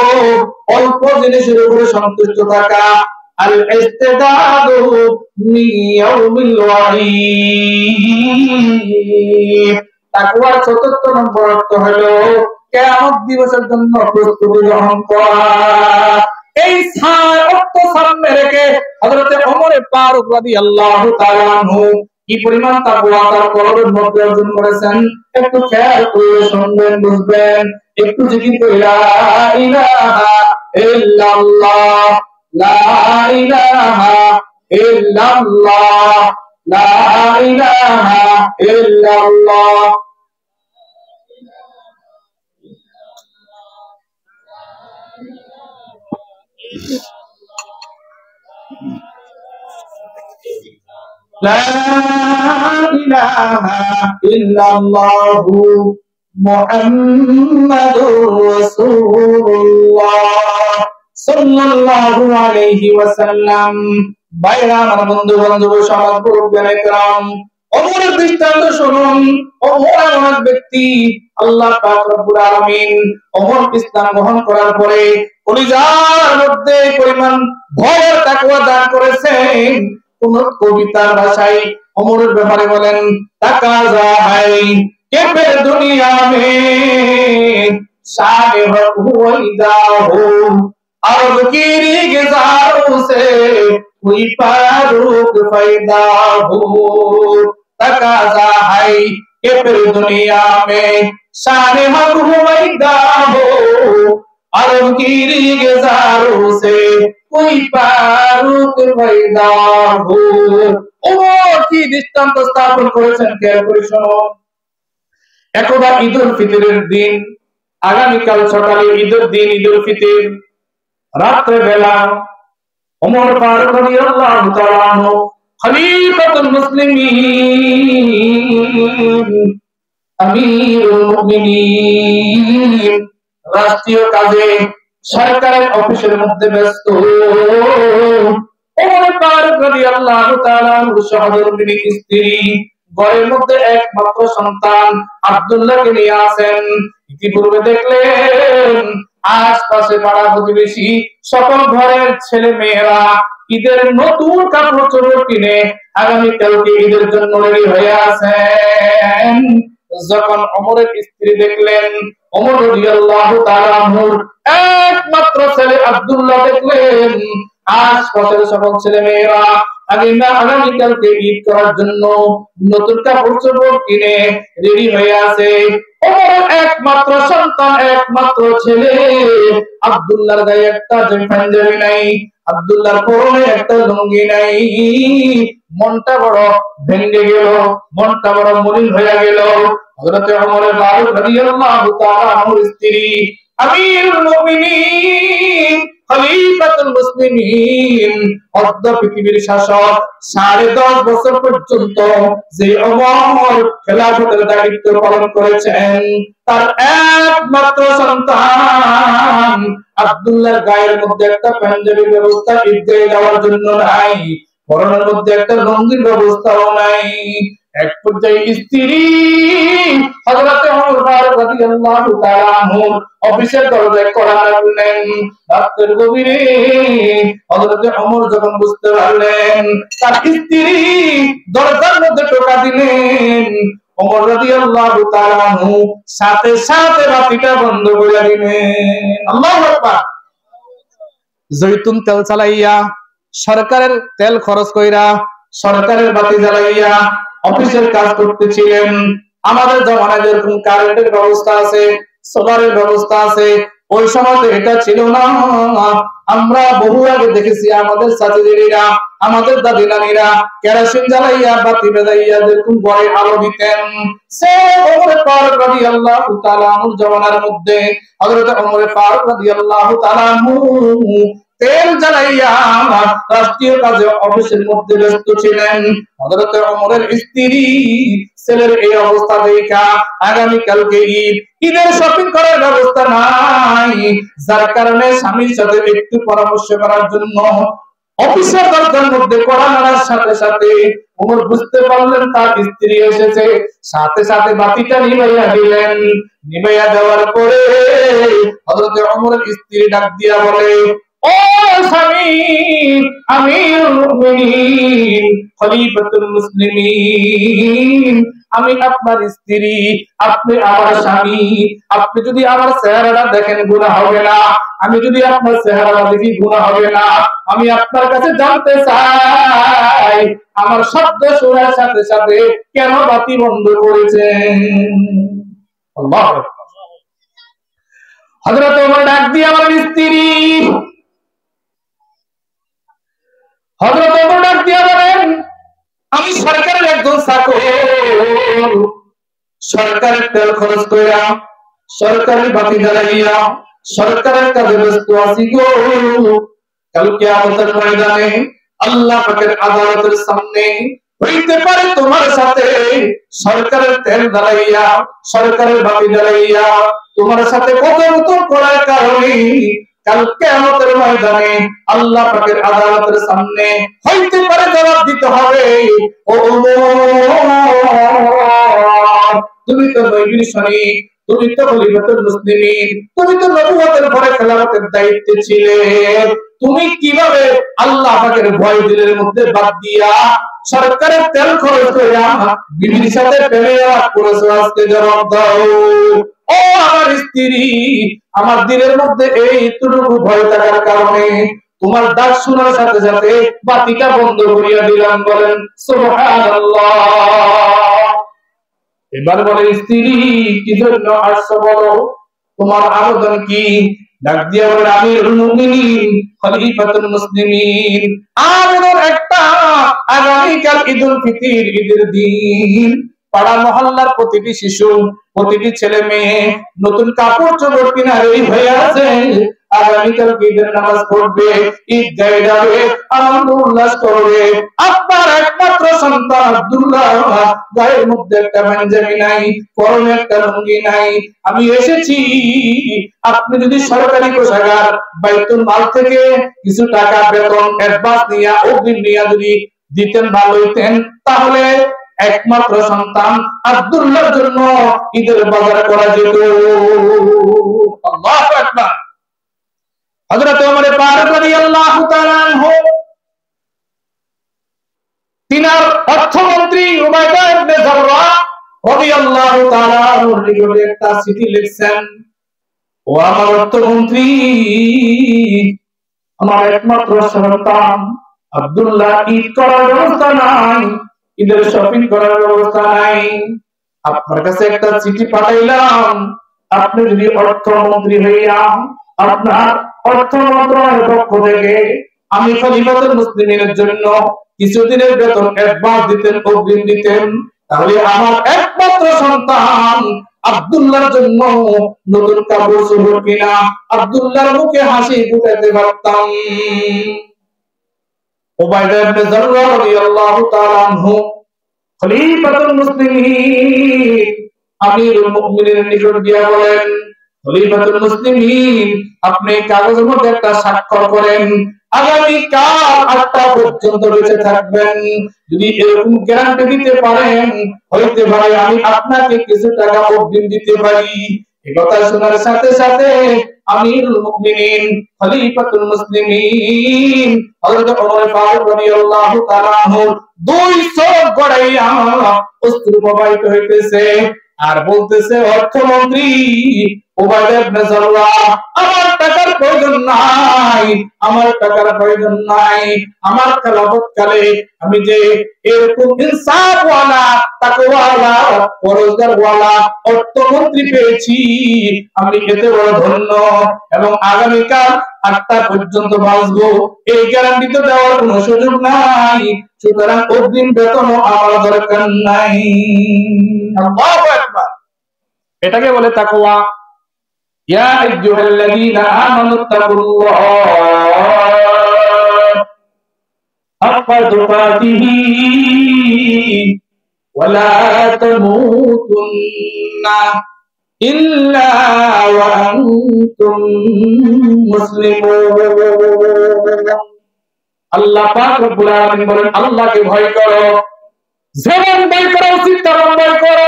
অল্প জিনিসের উপরে সন্তুষ্ট থাকা, আল ইস্তিদাদু মিন ইয়াউমিল ওয়াঈদ। তাকওয়ার চতুর্থ নম্বর অর্থ হলো কিয়ামত দিবসের জন্য প্রস্তুতি গ্রহণ করা। এই চার অর্থ সামনে রেখে হযরত ওমর ফারুক রাদিয়াল্লাহু তাআলা আনহু কি পরিমাণ তাকওয়া তার কলবের মধ্যে অর্জন করেছেন একটু খেয়াল করে শুনবেন, বুঝবেন। একটু জিকির করে লা ইলাহা ইল্লাল্লাহ, লা ইলাহা ইল্লাল্লাহ, লা ইলাহা ইল্লাল্লাহ। লা ইলাহা ইল্লাল্লাহু মুহাম্মাদুর রাসূলুল্লাহ সাল্লাল্লাহু আলাইহি ওয়াসাল্লাম। ভাইরা আমার, বন্ধু বান্ধব, সমাজ মুরব্বিয়ানে کرام, ওমরের দৃষ্টান্ত শুনুন। ওমর এমন এক ব্যক্তি, আল্লাহ পাক রব্বুল আলামিন ওমর ইসলাম গ্রহণ করার পরে কলিজার মধ্যে পরিমাণ ভয়ের তাকওয়া দান করেছেন। কোন কবিতার ভাষায় ওমরের ব্যাপারে বলেন, তাকাজা হাই কে ফির দুনিয়া মে শানে হুইদা হো, আরব কি রিগজারোं से कोई फारूक पैदा हो, तकाजा है कि फिर दुनिया में शान हक हुवैदा हो, आलमगीर गुजारों से कोई बारूद पैदा हो। ওমর কি দৃষ্টান্ত স্থাপন করেছেন, খেয়াল করে শোনো। একদা ঈদুল ফিতরের দিন, আগামীকাল সকালে ঈদের দিন, ঈদুল ফিতর, রাত্রে বেলা ওমর ফারুক রাদিয়াল্লাহু তাআলা আনহু খলিফাতুল মুসলিমিন, আমিরুল মুমিনিন, রাষ্ট্রীয় কাজে সরকারের অফিসের মধ্যে ব্যস্ত। ওমর ফারুক রাদিয়াল্লাহু তাআলা আনহু সহধর্মিণী স্ত্রী, ঘরের মধ্যে একমাত্র সন্তান আব্দুল্লাহকে নিয়ে আসেন। ইতিপূর্বে দেখলেন আশপাশে পাড়া প্রতিবেশী সকল ঘরের ছেলে মেয়েরা ঈদের নতুন কাপড় চোপড় কিনে আগামীকালকে ঈদের জন্য রেডি হয়ে আছেন। যখন ওমরের স্ত্রী দেখলেন ওমর রাদিয়াল্লাহু তাআলা আনহুর একমাত্র ছেলে আব্দুল্লাহ দেখলেন আশপাশের সকল ছেলে মেয়েরা আগামীকালকে ঈদ করার জন্য নতুন কাপড় চোপড় কিনে রেডি হয়ে আছে। ওমরের একমাত্র সন্তান, একমাত্র ছেলে আব্দুল্লাহর গায়ে একটা পাঞ্জাবি নাই, আব্দুল্লাহর পরনে একটা লুঙ্গি নাই। মনটা বড় ভেঙে গেল, মনটা বড় মলিন হয়ে গেল। হযরত ওমর ফারুক রাদিয়াল্লাহু তাআলা আনহুর স্ত্রী, আমিরুল মুমিনিন, খলিফাতুল মুসলিমিন, অদ্য পৃথিবীর শাসক, 10.5 বছর পর্যন্ত যে ওমর খেলাফতের দায়িত্ব পালন করেছেন, তার একমাত্র সন্তান আব্দুল্লাহর গায়ের মধ্যে একটা পাঞ্জাবির ব্যবস্থা ঈদগাহে যাওয়ার জন্য নাই, পরনের মধ্যে একটা লুঙ্গির ব্যবস্থাও নাই। এক পর্যায়ে স্ত্রী হযরত ওমর ফারুক রাদিয়াল্লাহু তাআলা আনহু অফিসের দরজায় কড়া নাড়লেন। রাতের গভীরে হযরত ওমর যখন বুঝতে পারলেন তার স্ত্রী দরজার মধ্যে টোকা দিলেন, ওমর রাদিয়াল্লাহু তাআলা আনহু সাথে সাথে বাতিটা বন্ধ করে দিলেন। আল্লাহু আকবার। জৈতুন তেল চালাইয়া, সরকারের তেল খরচ কইরা, সরকারের বাতি জ্বালাইয়া অফিসের কাজ করতেছিলেন। আমাদের জমানায় যেরকম কারেন্টের ব্যবস্থা আছে, সোলারের ব্যবস্থা আছে, ওই সময় তো এটা ছিল না। আমরা বহু আগে দেখেছি আমাদের চাচিরা, আমাদের দাদি নানিরা কেরোসিন জ্বালাইয়া বাতি বেজাইয়া যেরকম ঘরে আলো দিতেন। সে ওমর ফারুক রাদিয়াল্লাহু তাআলা আনহুর জমানার মধ্যে হযরত ওমর ফারুক রাদিয়াল্লাহু তাআলা আনহু তেল জ্বালাইয়া রাষ্ট্রীয় কাজে অফিসের মধ্যে ব্যস্ত ছিলেন। হযরত ওমরের স্ত্রী ছেলের এই অবস্থা দেখা আগামীকালকে ঈদের শপিং করার ব্যবস্থা নাই, যার কারণে স্বামীর সাথে একটু পরামর্শ করার জন্য অফিসের দরজার মধ্যে কড়া নাড়ার সাথে সাথে ওমর বুঝতে পারলেন তার স্ত্রী এসেছে। সাথে সাথে বাতিটা নিভাইয়া দিলেন। নিভাইয়া দেওয়ার পরে হযরত ওমরের স্ত্রী ডাক দিয়া বলে, ও স্বামী, আমিরুল মুমিনিন, খলিফাতুল মুসলিমিন, আমি আপনার স্ত্রী, আপনি আমার স্বামী। আপনি যদি আমার চেহারাটা দেখেন গুনাহ হবে না, আমি যদি আপনার চেহারাটা দেখি গুনাহ হবে না। আমি আপনার কাছে জানতে চাই আমার শব্দ শোনার সাথে সাথে কেন বাতি বন্ধ করেছেন। আল্লাহু আকবার। হযরত ওমর ডাক দিয়ে আমার স্ত্রী, হযরত ওমর ডাক দিয়ে বলেন, আমি সরকারের একজন চাকর, সরকারের তেল খরচ কইরা, সরকারের বাতি জ্বালাইয়া সরকারের কাজে ব্যস্ত আছি গো। কাল কিয়ামতের ময়দানে আল্লাহ পাকের আদালতের সামনে হইতে পারে তোমার সাথে সরকারের তেল জ্বালাইয়া, সরকারের বাতি জ্বালাইয়া তোমার সাথে কথোপকথন করার কারণে কাল কিয়ামতের ময়দানে আল্লাহ পাকের আদালতের সামনে হইতে পারে জবাব দিতে হবে, ও তুমি তো নবীর শরীক, তুমি তো খলিফাতুল মুসলিমিন, তুমি তো নবুয়তের পরে খেলাফতের দায়িত্বে ছিলে, তুমি কিভাবে আল্লাহ পাকের ভয় দিলের মধ্যে বাদ দিয়া সরকারের তেল খরচ কইরা বিবির সাথে প্রেমে করেছো? আজকে জবাব দাও। ও আমার স্ত্রী, আমার দিলের মধ্যে এইটুকু ভয় থাকার কারণে তোমার ডাক শোনার সাথে সাথে বাতিটা বন্ধ করিয়া দিলাম। বলেন সুবহানাল্লাহ। এবার বলে স্ত্রী কি জন্য আসছো বলো, তোমার আবেদন কি? ডাক দিয়ে বলে আমিরুল মুমিনিন খলিফাতুল মুসলিমিন, আবেদন একটা, আগামীকাল ঈদুল ফিতর, ঈদের দিন পাড়া মহল্লার প্রতিটি শিশু, প্রতিটি ছেলে মেয়ে নতুন কাপড় চোপড় কিনা রেডি হয়ে আছে, আগামীকাল ঈদের নামাজ পড়বে, ঈদ গায়ে যাবে, আনন্দ উল্লাস করবে। আপনার একমাত্র সন্তান আব্দুল্লাহ গায়ের মধ্যে একটা পাঞ্জাবি নাই, পরনে একটা লুঙ্গি নাই, আমি এসেছি, আপনি যদি সরকারি কোষাগার বাইতুল মাল থেকে কিছু টাকা বেতন অ্যাডভান্স নিয়ে অগ্রিম নিয়ে যদি দিতেন ভালো হইতেন, তাহলে একমাত্র সন্তান আব্দুল্লাহর জন্য ঈদের বাজার করা যেত। আল্লাহু আকবার। হযরত ওমর ফারুক রাদিয়াল্লাহু তাআলা আনহু তিনার অর্থমন্ত্রী উবাইদা ইবনে জাররাহ রাদিয়াল্লাহু তাআলা আনহুর নিকটে একটা চিঠি লিখছেন, ও আমার অর্থমন্ত্রী, আমার একমাত্র সন্তান আব্দুল্লাহ ঈদ করার ব্যবস্থা নাই, ঈদের শপিং করার ব্যবস্থা নাই, আপনার কাছে একটা চিঠি পাঠাইলাম, আপনি যদি অর্থমন্ত্রী হইয়া আপনার অর্থ মন্ত্রণালয়ের পক্ষ থেকে আমি খলিফাতুল মুসলিমিনের জন্য কিছুদিনের বেতন অ্যাডভান্স দিতেন, অগ্রিম দিতেন, তাহলে আমার একমাত্র সন্তান আব্দুল্লাহর জন্য নতুন কাপড় চোপড় কিনা আব্দুল্লাহর মুখে হাসি ফুটাতে পারতাম। উবাইদা ইবনে জাররাহ রাদিয়াল্লাহু তাআলা আনহু খলিফাতুল মুসলিমিন আমিরুল মুমিনিনের নিকট গিয়ে বলেন, খলিফাতুল মুসলিমিন আপনি কাগজের মধ্যে একটা স্বাক্ষর করেন, আগামী কাল 8টা পর্যন্ত বেঁচে থাকবেন, যদি এরকম গ্যারান্টি দিতে পারেন হইতে পারে আমি আপনাকে কিছু টাকা অগ্রিম দিতে পারি। এই কথা শোনার সাথে সাথে আমিরুল মুমিনিন খলিফাতুল মুসলিমিন হযরত ওমর ফারুক রাদিয়াল্লাহু তাআলা আনহু দুই চোখ গড়াইয়া অশ্রু প্রবাহিত হইতেছে আর বলতেছে, অর্থমন্ত্রী উবাইদা ইবনে জাররাহ, আমার টাকার প্রয়োজন নাই, আমার টাকার প্রয়োজন নাই, আমার খেলাফতকালে আমি যে এরকম ইনসাফওয়ালা, তাকওয়াওয়ালা, পরহেজগারওয়ালা অর্থমন্ত্রী পেয়েছি, আমি এতে বড় ধন্য, এবং আগামীকাল 8টা পর্যন্ত বাঁচবো এই গ্যারান্টি তো দেওয়ার কোনো সুযোগ নাই, সুতরাং অগ্রিম বেতনও আমার দরকার নাই। আল্লাহু আকবার। এটাকে বলে তাকওয়া। ইয়া আইয়ুহাল্লাযীনা আমানুত্তাকুল্লাহ হাক্কা তুকাতিহি ওয়া লা তামুতুন্না ইল্লা ওয়া আনতুম মুসলিমুন। আল্লাহ পাক রব্বুল আলামিন বলেন, আল্লাহকে ভয় করো, যেমন ভয় করা উচিত তেমন ভয় করো।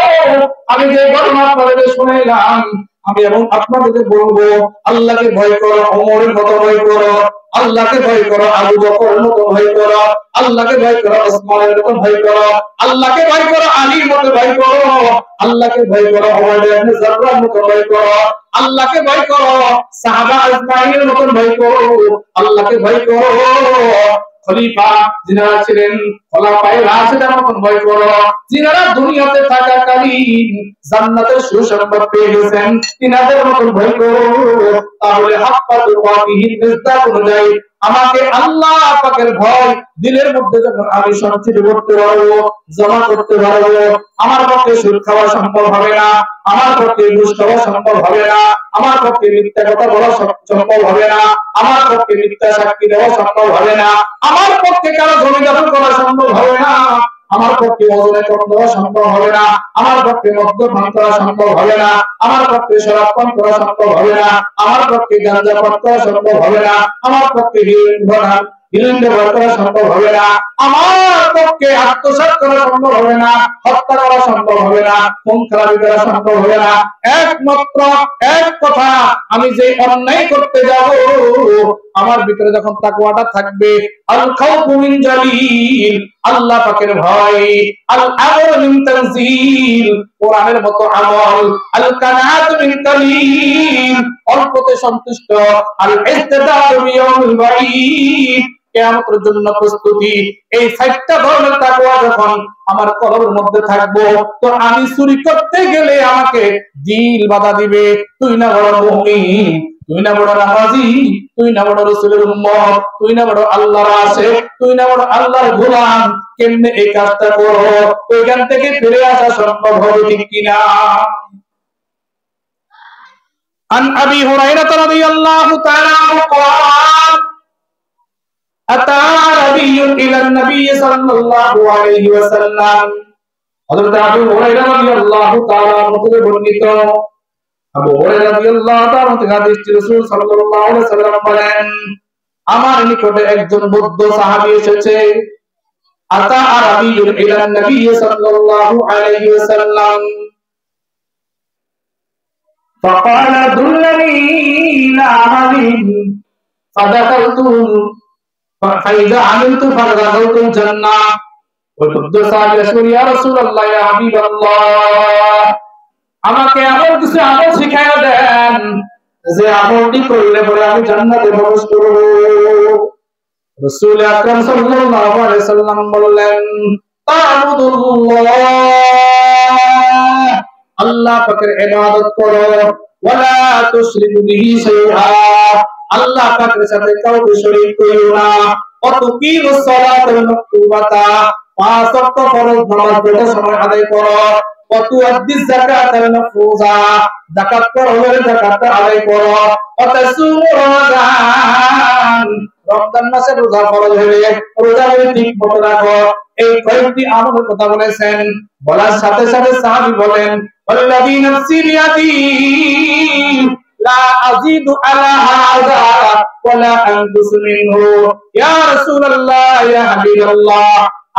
আমি যে ঘটনা আপনাদের শুনাইলাম, আমি এবং আপনাদের বলবো, আল্লাহকে ভয় করো, ওমরের মতো ভয় করো, আল্লাহকে ভয় করো, আবু বকরের মতো ভয় করো, আল্লাহকে ভয় করো, ওসমানের মতো ভয় করো, আল্লাহকে ভয় করো, আলীর মতো ভয় করো, আল্লাহকে ভয় করো, উবাইদা ইবনে জাররাহর মতো ভয় করো, আল্লাহকে ভয় করো, সাহাবা আজমাইনের মতো ভয় করো, আল্লাহকে ভয় করো, খলিফা যিনারা ছিলেন খোলাফায়ে রাশিদের মতন ভয় করো, যিনারা দুনিয়াতে থাকাকালীন জান্নাতের সুসংবাদ পেয়ে গেছেন, তিনাদের মতন ভয় করো। তাহলে হাক্কা তুকাতিহি মিজদাক অনুযায়ী আমাকে আল্লাহ পাকের ভয় দিলের মধ্যে যখন আমি সঞ্চিত করতে পারবো, জমা করতে পারবো, আমার পক্ষে সুদ খাওয়া সম্ভব হবে না, আমার পক্ষে ঘুষ খাওয়া সম্ভব হবে না, আমার পক্ষে মিথ্যা কথা বলা সম্ভব হবে না, আমার পক্ষে মিথ্যা সাক্ষী দেওয়া সম্ভব হবে না, আমার পক্ষে কারো জমি দখল করা সম্ভব হবে না, আমার পক্ষে ওজনে কম দেওয়া সম্ভব হবে না, আমার পক্ষে মদ্যপান করা সম্ভব হবে না, আমার পক্ষে শরাব পান করা সম্ভব হবে না, আমার পক্ষে গাঁজা পান করা সম্ভব হবে না, আমার পক্ষে হিরোইন ব্যবহার করা সম্ভব হবে না, আমার পক্ষে আত্মসাৎ করা সম্ভব হবে না, হত্যা করা সম্ভব হবে না, খুন খারাপি করা সম্ভব হবে না। একমাত্র এক কথা, আমি যে অন্যায় করতে যাব আমার ভিতরে যখন তাকওয়াটা থাকবে, আল খাউফু মিন জালিল, আল্লাহ পাকের ভয়, আল আমরু মিন তানজিল, কোরআনের মতো আমল, আল কানাতু মিন কালিল, অল্পতে সন্তুষ্ট, আল ইস্তিদাদু বিয়াউমিল বাঈদ, কিয়ামতের জন্য প্রস্তুতি। এই 4টা ধরনের তাকওয়া যখন আমার কলবের মধ্যে থাকবো, তো আমি চুরি করতে গেলে আমাকে দিল বাধা দিবে, তুই না বড় মুমিন, তুই না বড় নামাজি, তুই না বড় রাসূলের উম্মত, তুই না বড় আল্লাহর আশিক, তুই না বড় আল্লাহর গোলাম, কেমনে এই কাজটা করো? ওইখান থেকে ফিরে আসা সম্ভব হবে ঠিক কিনা? عن أبي هريرة رضي الله تعالى عنه قال أتى عربي إلى النبي صلى الله عليه وسلم حضرت أبي هريرة رضي الله تعالى عنه থেকে বর্ণিত, আবু হুরায়রা রাদিয়াল্লাহু তাআলা থেকে হাদিস রাসূল সাল্লাল্লাহু আলাইহি ওয়াসাল্লাম বলেন, আমার নিকটে একজন বৌদ্ধ সাহাবী এসেছে। আতা আরাবিয়ুন ইলা নবী সাল্লাল্লাহু আলাইহি ওয়াসাল্লাম فقال دلني إلى عمل فدخلت فإذا عملت فدخلت الجنة। ওই বৌদ্ধ সাহাবী রাসূল, ইয়া রাসূলুল্লাহ, ইয়া হাবিবাল্লাহ, আমাকে এমন কিছু আমল শিখাইয়া দেন যে আমলটি করলে পরে আমি জান্নাতে প্রবেশ করব। রাসূল আকরাম সাল্লাল্লাহু আলাইহি ওয়াসাল্লাম বললেন, তা'বুদুল্লাহ, আল্লাহ পাকের ইবাদত করো, ওয়ালা তুশরিকু বিহি শাইআ, আল্লাহ পাকের সাথে কাউকে শরীক করিও না, ওয়া তুকিমুস সালাতাল মাকতুবাতা, 5 ওয়াক্ত ফরজ নামাজ যথা সময় আদায় করো, ওয়া তুআদ্দিস যাকাতাল মাফরুজা, যাকাত ফরজের যাকাতটা আদায় করো, ওয়া তাসুমু রমাদান, রমজান মাসে রোজা ফরজ হলে রোজাগুলো ঠিকমতো রাখো। এই কয়েকটি আমলের কথা বলেছেন। বলার সাথে সাথে সাহাবী বলেন, ওয়াল্লাযী নাফসি বিয়াদি লা আযীদু আলা হাযা ওয়ালা আনকুসু মিনহু, ইয়া রাসূলুল্লাহ, ইয়া হাবিবাল্লাহ,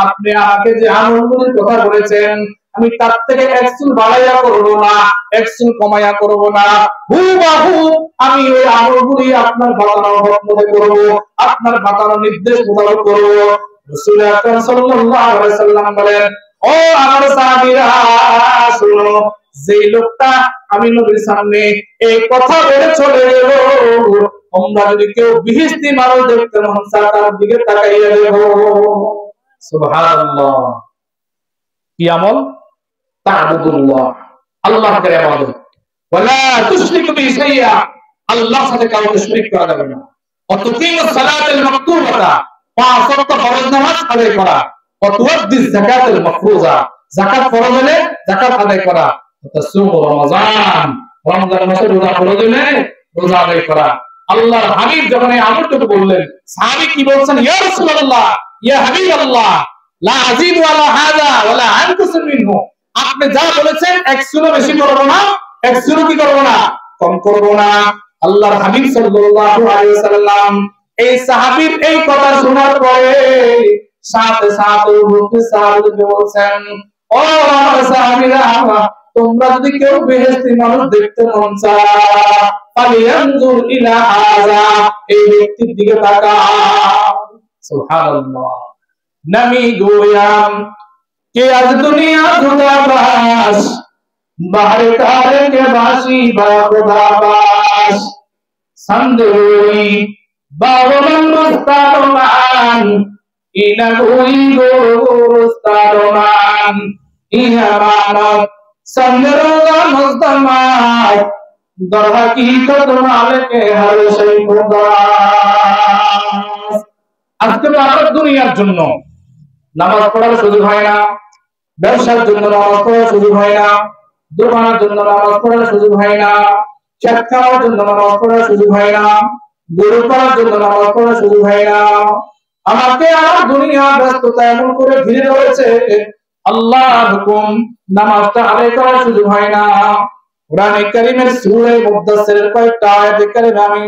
আপনি আমাকে যে আমলগুলোর কথা বলেছেন আমি তার থেকে একচুল বাড়াইয়া করব না, একচুল কমাইয়া করব না, হুবহু আমি ওই আমলগুলি আপনার বাতানো মতে করব, আপনার বাতানো নির্দেশ মোতাবেক করব। রাসূল আকরাম সাল্লাল্লাহু আলাইহি ওয়াসাল্লাম বলেন, ও আমার সাহাবীরা শুনো, যে লোকটা আমি নবীর সামনে এই কথা বলে চলে গেল, তোমরা যদি কেউ বিহিস্তি মানুষ দেখতে মন চায় তার দিকে তাকাইয়া দেখো। সুবহানাল্লাহ। কি আমল? তা'বুদুল্লাহ, আল্লাহর ইবাদত, ওয়ালা তুশরিকু বিহি শাইআ, আল্লাহর সাথে কাউকে শরীক করা যাবে না, ওয়া তুকিমুস সালাতাল মাকতুবাতা, 5 ওয়াক্ত ফরজ নামাজ আদায় করা, ওয়া তুআদ্দিস যাকাতাল মাফরুজা, যাকাত ফরজ হলে যাকাত আদায় করা, ওয়া তাসুমু রমাদান, রমজান মাসে রোজা ফরজ হলে রোজা আদায় করা। আল্লাহর হাবিব যখন এই আমলটুকু বললেন, সাহাবী কি বলছেন, ইয়া রাসূলুল্লাহ, ইয়া হাবিবাল্লাহ, লা আযীদু আলা হাযা ওয়ালা আনকুসু মিনহু, আপনি যা বলেছেন একচুলও বেশি করব না, একচুলও কি করব না, কম করব না। আল্লাহর হাবিব সাল্লাল্লাহু আলাইহি ওয়াসাল্লাম এই সাহাবীর এই কথা শোনার পরে সাথে সাথে বলতে সাহাবীকে বলছেন, ও আমার সাহাবীরা, তোমরা যদি কেউ বেহেশতি মানুষ দেখতে মন চায়, ফালিয়ানজুর ইলা হাযা, এই ব্যক্তির দিকে তাকাও। সুবহানাল্লাহ। নমি গোয়াম কে আজ দুনিয়া খুদাবাস, বাহরে তারে কে বাসি বা খুদাবাস, সন্দেহী বাবমান মুস্তারমান, ইনা গুই গোস্তারমান, ইনা মানত সন্দেহা মুস্তামাত, দর হাকিকত মালিকে হর শৈ খুদাস। আজকে তো আমরা দুনিয়ার জন্য নামাজ পড়ার সুযোগ হয় না, ব্যবসার জন্য নামাজ পড়ার সুযোগ হয় না, দোকানের জন্য নামাজ পড়ার সুযোগ হয় না, খেত খাওয়ার জন্য নামাজ পড়ার সুযোগ হয় না, গরু পালার জন্য নামাজ পড়ার সুযোগ হয় না। আমাকে আমার দুনিয়া ব্যস্ততা এমন করে ঘিরে রয়েছে, আল্লাহর হুকুম নামাজটা আদায় করার সুযোগ হয় না। কোরআনে কারীমের সূরা মুদাসসিরের কয়েকটা আয়াত কারীমে আমি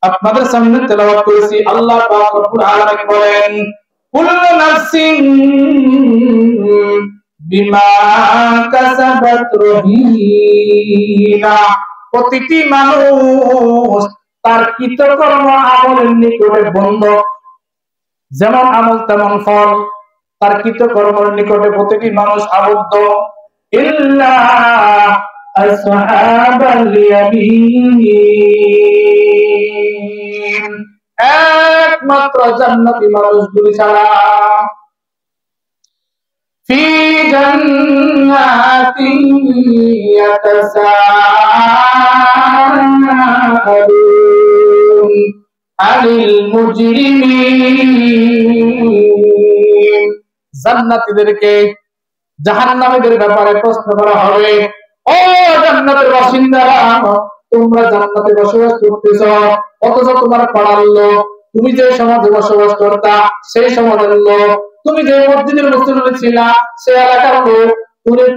আপনাদের সামনে তেলাওয়াত করেছি। আল্লাহ পাক রব্বুল আলামিন বলেন, কুল্লু নাফসিন বিমা কাসাবাত রহিনা, প্রতিটি মানুষ তার কৃতকর্ম আমলের নিকটে বন্ধক, যেমন আমল তেমন ফল, তার কৃতকর্মের নিকটে প্রতিটি মানুষ আবদ্ধ। ইল্লা আসহাবাল ইয়ামিন, একমাত্র জান্নাতি মানুষগুলি ছাড়া। ফি জান্নাতি ইয়াতাসাআলুন আনিল মুজরিমিন। জান্নাতীদেরকে জাহান্নামীদের ব্যাপারে প্রশ্ন করা হবে, ও জান্নাতের বাসিন্দারা, তোমরা জান্নাতে বসবাস করতেছ, অথচ তোমার পাড়ার লোক, তুমি যে সমাজে বসবাস করতা সেই সমাজের লোক, তুমি যে মসজিদের মুসল্লি ছিলা সে এলাকার লোক,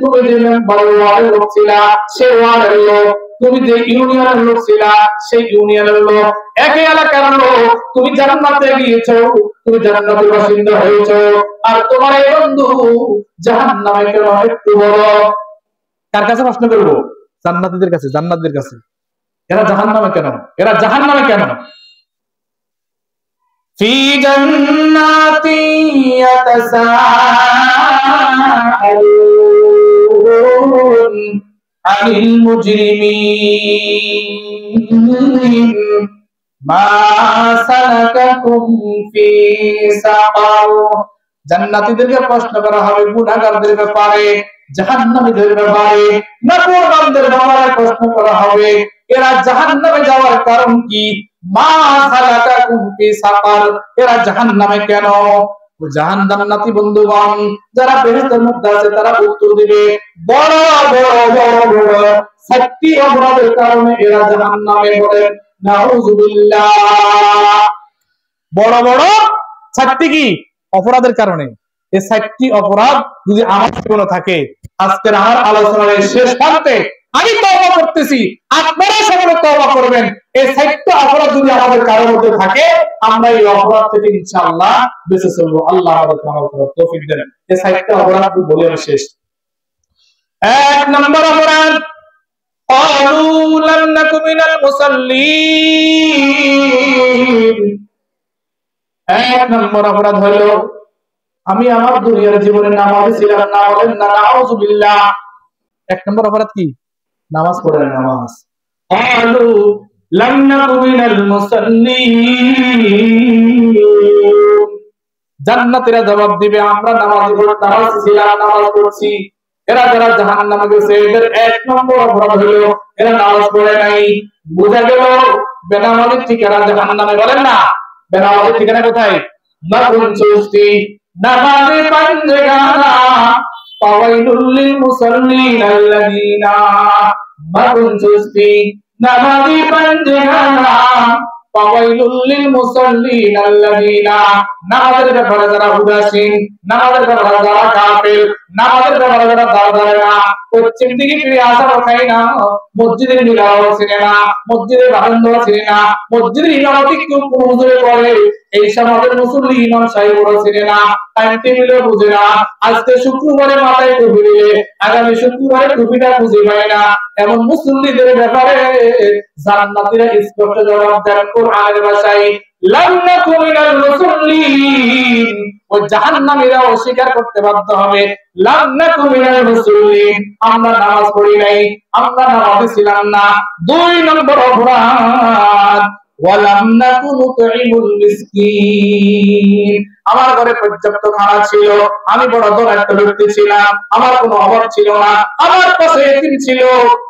তুমি যে মেম্বারের ওয়ার্ডের লোক ছিলা সে ওয়ার্ডের লোক, তুমি যে ইউনিয়নের লোক ছিলা সেই ইউনিয়নের লোক, একই এলাকার লোক, তুমি জান্নাতে গিয়েছো, তুমি জান্নাতের বাসিন্দা হয়েছো, আর তোমার এই বন্ধু জাহান্নামে কেন একটু বড়? কার কাছে প্রশ্ন করবো? জান্নাতীদের কাছে, জান্নাতীদের কাছে। এরা জাহান্নামে কেন? এরা জাহান্নামে কেন? ফি জান্নাতি ইয়াতাসাআলুন আনিল মুজরিমিন মা সালাকাকুম ফি সাকার। জান্নাতীদেরকে প্রশ্ন করা হবে গুনাহগারদের ব্যাপারে, জাহান্নামীদের ব্যাপারে, নাফরমানদের ব্যাপারে প্রশ্ন করা হবে, এরা জাহান্নামে যাওয়ার কারণ কি? মা সালাকাকুম ফি সাকার, এরা জাহান্নামে কেন? জান্নাতি বন্ধুগণ যারা বেহেশতের মধ্যে আছে তারা উত্তর দিবে, বড় বড় বড় বড় সাতটি অপরাধের কারণে এরা জাহান্নামে। বলেন নাউযুবিল্লাহ। বড় বড় সাতটি কি অপরাধের কারণে? এই সাতটি অপরাধ যদি আমার জীবনে থাকে, আজকের আমার আলোচনার শেষ প্রান্তে আমি তওবা করতেছি, আপনারা সকলে তওবা করবেন। এই সাতটি অপরাধ যদি আমাদের কারোর মধ্যে থাকে, আমরা এই অপরাধ থেকে ইনশাআল্লাহ বেঁচে চলবো। আল্লাহ আমাদেরকে আমল করার তৌফিক দেন। এই সাতটি অপরাধ বলে আমি শেষ। এক নম্বর অপরাধ, ক্বালু লাম নাকু মিনাল মুসাল্লিন। এক নম্বর অপরাধ হলো আমি আমার দুনিয়ার জীবনে নামাজ ছিলাম না। বলেন না নাউযুবিল্লাহ। এক নম্বর অপরাধ কি? নামাজ পড়ে না। নামাজ। ক্বালু লাম নাকু মিনাল মুসাল্লিন। জান্নাতীরা জবাব দিবে আমরা নামাজ ছিলাম, নামাজ পড়ছি। এরা যারা জাহান্নামে গেছে এদের এক নম্বর অপরাধ হলো এরা নামাজ পড়ে নাই। বোঝা গেল বেনামাজের ঠিকানা জাহান্নামে। বলেন না বেনামাজের ঠিকানা কোথায়? মাকুন চুস্তি নামাজে পাঞ্জেগানা ফাওয়াইলুল লিল মুসাল্লিন আল্লাযিনা। মাকুন চুস্তি নামাজে পাঞ্জেগানা ফাওয়াইলুল লিল মুসাল্লিন আল্লাযিনা। নামাজের ব্যাপারে যারা উদাসীন, নামাজের ব্যাপারে যারা কাফের, নামাজের ব্যাপারে যারা দাঁড়ায় না, পশ্চিম দিকে ফিরে আসার খাই না, মসজিদের মিলাও চিনে না, মসজিদের বারান্দা চিনে না, মসজিদের ইমামতি কেউ কোন হুজুরে করে এই সমাজের মুসল্লি ইমাম সাহেবরা চিনে না, টাইম টেবিলও বুঝে না। আজকে শুক্রবারে মাথায় টুপি দিলে আগামী শুক্রবারে টুপিটা খুঁজে পায় না। এমন মুসল্লিদের ব্যাপারে জান্নাতীরা স্পষ্ট জবাব দেন কোরআনের ভাষায়, লাম নাকু মিনাল মুসাল্লিন। ওই জাহান্নামীরা অস্বীকার করতে বাধ্য হবে, লাম নাকু মিনাল মুসাল্লিন, আমরা নামাজ পড়ি নাই, আমরা নামাজে ছিলাম না। দুই নম্বর অপরাধ, ওয়ালাম নাকু নুতঈমুল মিসকিন। আমার ঘরে পর্যাপ্ত খানা ছিল, আমি বড় দরিদ্র ব্যক্তি ছিলাম, আমার কোনো অভাব ছিল না, আমার পাশে এতিম ছিল,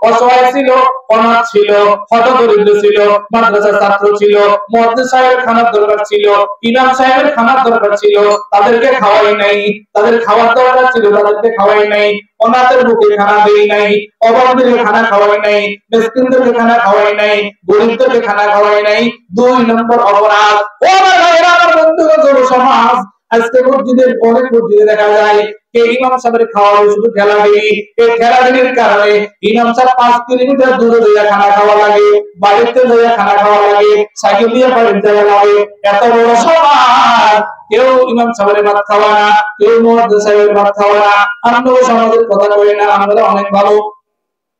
অসহায় ছিল, অনাথ ছিল, হতদরিদ্র ছিল, মাদ্রাসার ছাত্র ছিল, মুয়াজ্জিন সাহেবের খানার দরকার ছিল, ইমাম সাহেবের খানার দরকার ছিল, তাদেরকে খাওয়াই নাই। তাদের খাওয়ার দরকার ছিল, তাদেরকে খাওয়াই নাই। অনাথের বুকে খানা দেই নাই, অভাবীদের খানা খাওয়াই নাই, মিসকিনদেরকে খানা খাওয়াই নাই, গরিবদেরকে খানা খাওয়াই নাই। দুই নম্বর অপরাধ। ও আমার ভাইরা, আমার বন্ধুরা, যুব সমাজ, আজকে মসজিদের অনেক মসজিদে দেখা যায় কে ইমাম সাহেবের খাওয়া শুধু ঠেলাঠেলি। এই ঠেলাঠেলির কারণে ইমাম সাহেব 5 কিলোমিটার দূরে দিয়ে খানা খাওয়া লাগে, বাড়িতে দিয়ে খানা খাওয়া লাগে, সাইকেল দিয়ে বাড়িতে যাওয়া লাগে। এত বড় সমাজ, কেউ ইমাম সাহেবের ভাত খাওয়া না, কেউ মুয়াজ্জিন সাহেবের ভাত খাওয়া না। আমরা সমাজের কথা কই না, আমরা অনেক ভালো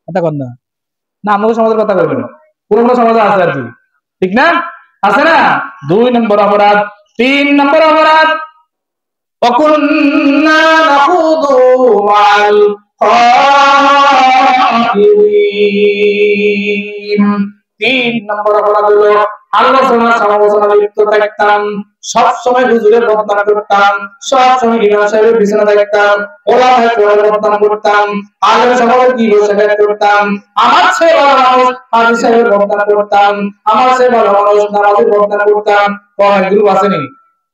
কথা কন না, না আমরা সমাজের কথা কই না, পুরো সমাজে আছে আর কি, ঠিক না? আছে না? দুই নম্বর অপরাধ। তিন নম্বর অপরাধ, وَكُنَّا نَخُوضُ مَعَ الْخَائِضِينَ। 3 নম্বর অপরাধ হলো আলোচনা সমালোচনা লিপ্ত থাকতাম, সব সময় হুজুরের বদনাম করতাম, সব সময় ইমাম সাহেবের পিছনে থাকতাম, ওলামায়ে কেরামের বদনাম করতাম, আলেম সমাজের দিবসের করতাম, আমার চেয়ে ভালো মানুষ হাজী সাহেবের বদনাম করতাম, আমার চেয়ে ভালো মানুষ নামাজের বদনাম করতাম। অনেক গ্রুপ আসেনি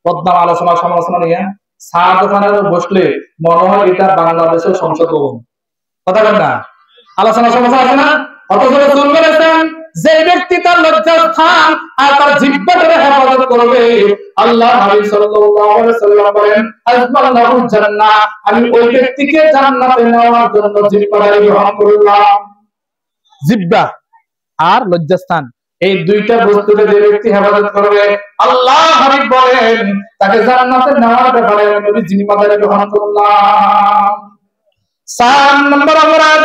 বদনাম আলোচনা সমালোচনা নিয়ে সাহায্যখানে বসলে মনে হয় এটা বাংলাদেশের সংসদ ভবন। কথা বলেন না, আলোচনা সমালোচনা আছে না? অথচ রাসূল বলেছেন যে ব্যক্তি তার লজ্জাস্থান আর তার জিহ্বাটাকে হেফাজত করবে, আল্লাহ হাবিব সাল্লাল্লাহু আলাইহি সাল্লাম বলেন আজমাল্লাহু জান্নাহ, আমি ওই ব্যক্তিকে জান্নাতে নেওয়ার জন্য জিহ্বাটাকে গ্রহণ করলাম। জিহ্বা আর লজ্জাস্থান এই দুইটা বস্তুকে যে ব্যক্তি হেফাজত করবে, আল্লাহ হাবিব বলেন তাকে জান্নাতে নেওয়ার ব্যাপারে নবী জিম্মাদারি গ্রহণ করলাম। 4 নম্বর অপরাধ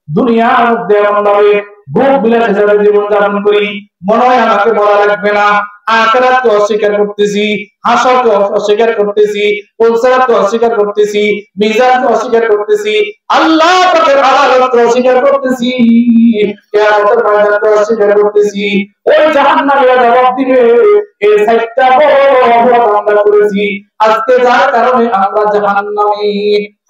দুনিয়ার মধ্যে এমনভাবে ভোগ বিলাস হিসাবে জীবন যাপন করি, মনে হয় আমাকে বলা লাগবে না, আখিরাতকে অস্বীকার করতেছি, হাসরকে অস্বীকার করতেছি, পুলসিরাতকে অস্বীকার করতেছি, মিজানকে অস্বীকার করতেছি, আল্লাহ পাকের আদালতকে অস্বীকার করতেছি, কিয়ামতের ময়দানকে অস্বীকার করতেছি। ওই জাহান্নামীরা জবাব দিবে এই সাইটটা বড় অপরাধ আমরা করেছি, আজকে যার কারণে আমরা জাহান্নামী।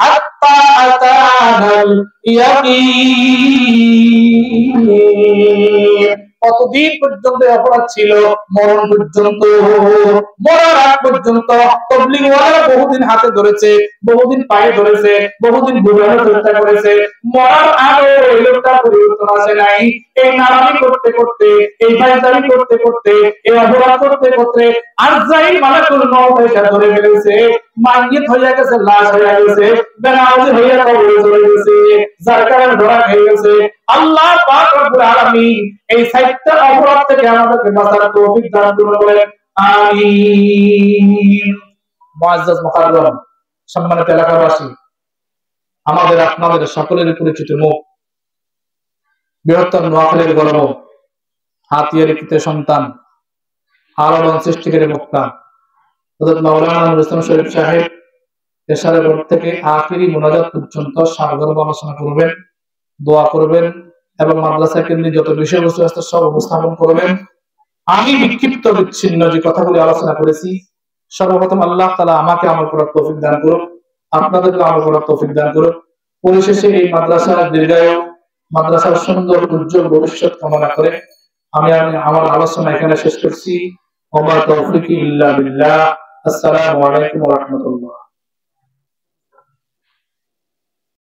হাত্তা আতানাল ইয়াকিন, কতদিন পর্যন্ত অপরাধ ছিল? মরণ পর্যন্ত। মরার আগ পর্যন্ত তাবলীগ ওয়ালারা বহুদিন হাতে ধরেছে, বহুদিন পায়ে ধরেছে, বহুদিন ঘুরানোর চেষ্টা করেছে, মরার আগে এই লোকটা পরিবর্তন আসে নাই। এই নারামি করতে করতে, এই বাইদারি করতে করতে, এই অপরাধ করতে করতে আজরাইল মালাকুল মউত এসে ধরে ফেলেছে, মাইয়িত হয়ে গেছে, লাশ হয়ে গেছে, বেনামাজি হয়ে কবরে চলে গেছে, যার কারণে ধরা হয়ে গেছে। আল্লাহ পাক রব্বুল আলামিন এই 7টা অপরাধ থেকে আমাদেরকে বাঁচার তৌফিক দান করুন, বলেন আমিন। মুআজ্জাজ মুকাররম, সম্মানিত এলাকাবাসী, আমাদের আপনাদের সকলের পরিচিত মুখ, বৃহত্তর নোয়াখালীর গর্ব, হাতিয়ারী কৃতের সন্তান, আলোড়ন সৃষ্টিকারী বক্তা হযরত মাওলানা নুরুল ইসলাম শরীফ সাহেব এশারের পর থেকে আখিরি মুনাজাত পর্যন্ত সারগর্ভ আলোচনা করবেন, দোয়া করবেন এবং মাদ্রাসা কেন্দ্রিক যত বিষয়বস্তু আছে সব উপস্থাপন করবেন। আমি বিক্ষিপ্ত বিচ্ছিন্ন যে কথাগুলি আলোচনা করেছি, সর্বপ্রথম আল্লাহ তাআলা আমাকে আমল করার তৌফিক দান করুন, আপনাদেরকে আমল করার তৌফিক দান করুন। পরিশেষে এই মাদ্রাসার দীর্ঘায়ু, মাদ্রাসার সুন্দর উজ্জ্বল ভবিষ্যৎ কামনা করে আমি আমার আলোচনা এখানে শেষ করছি। ওয়া মা তাওফীকি ইল্লা বিল্লাহ। আসসালামু আলাইকুম ওয়া রাহমাতুল্লাহ।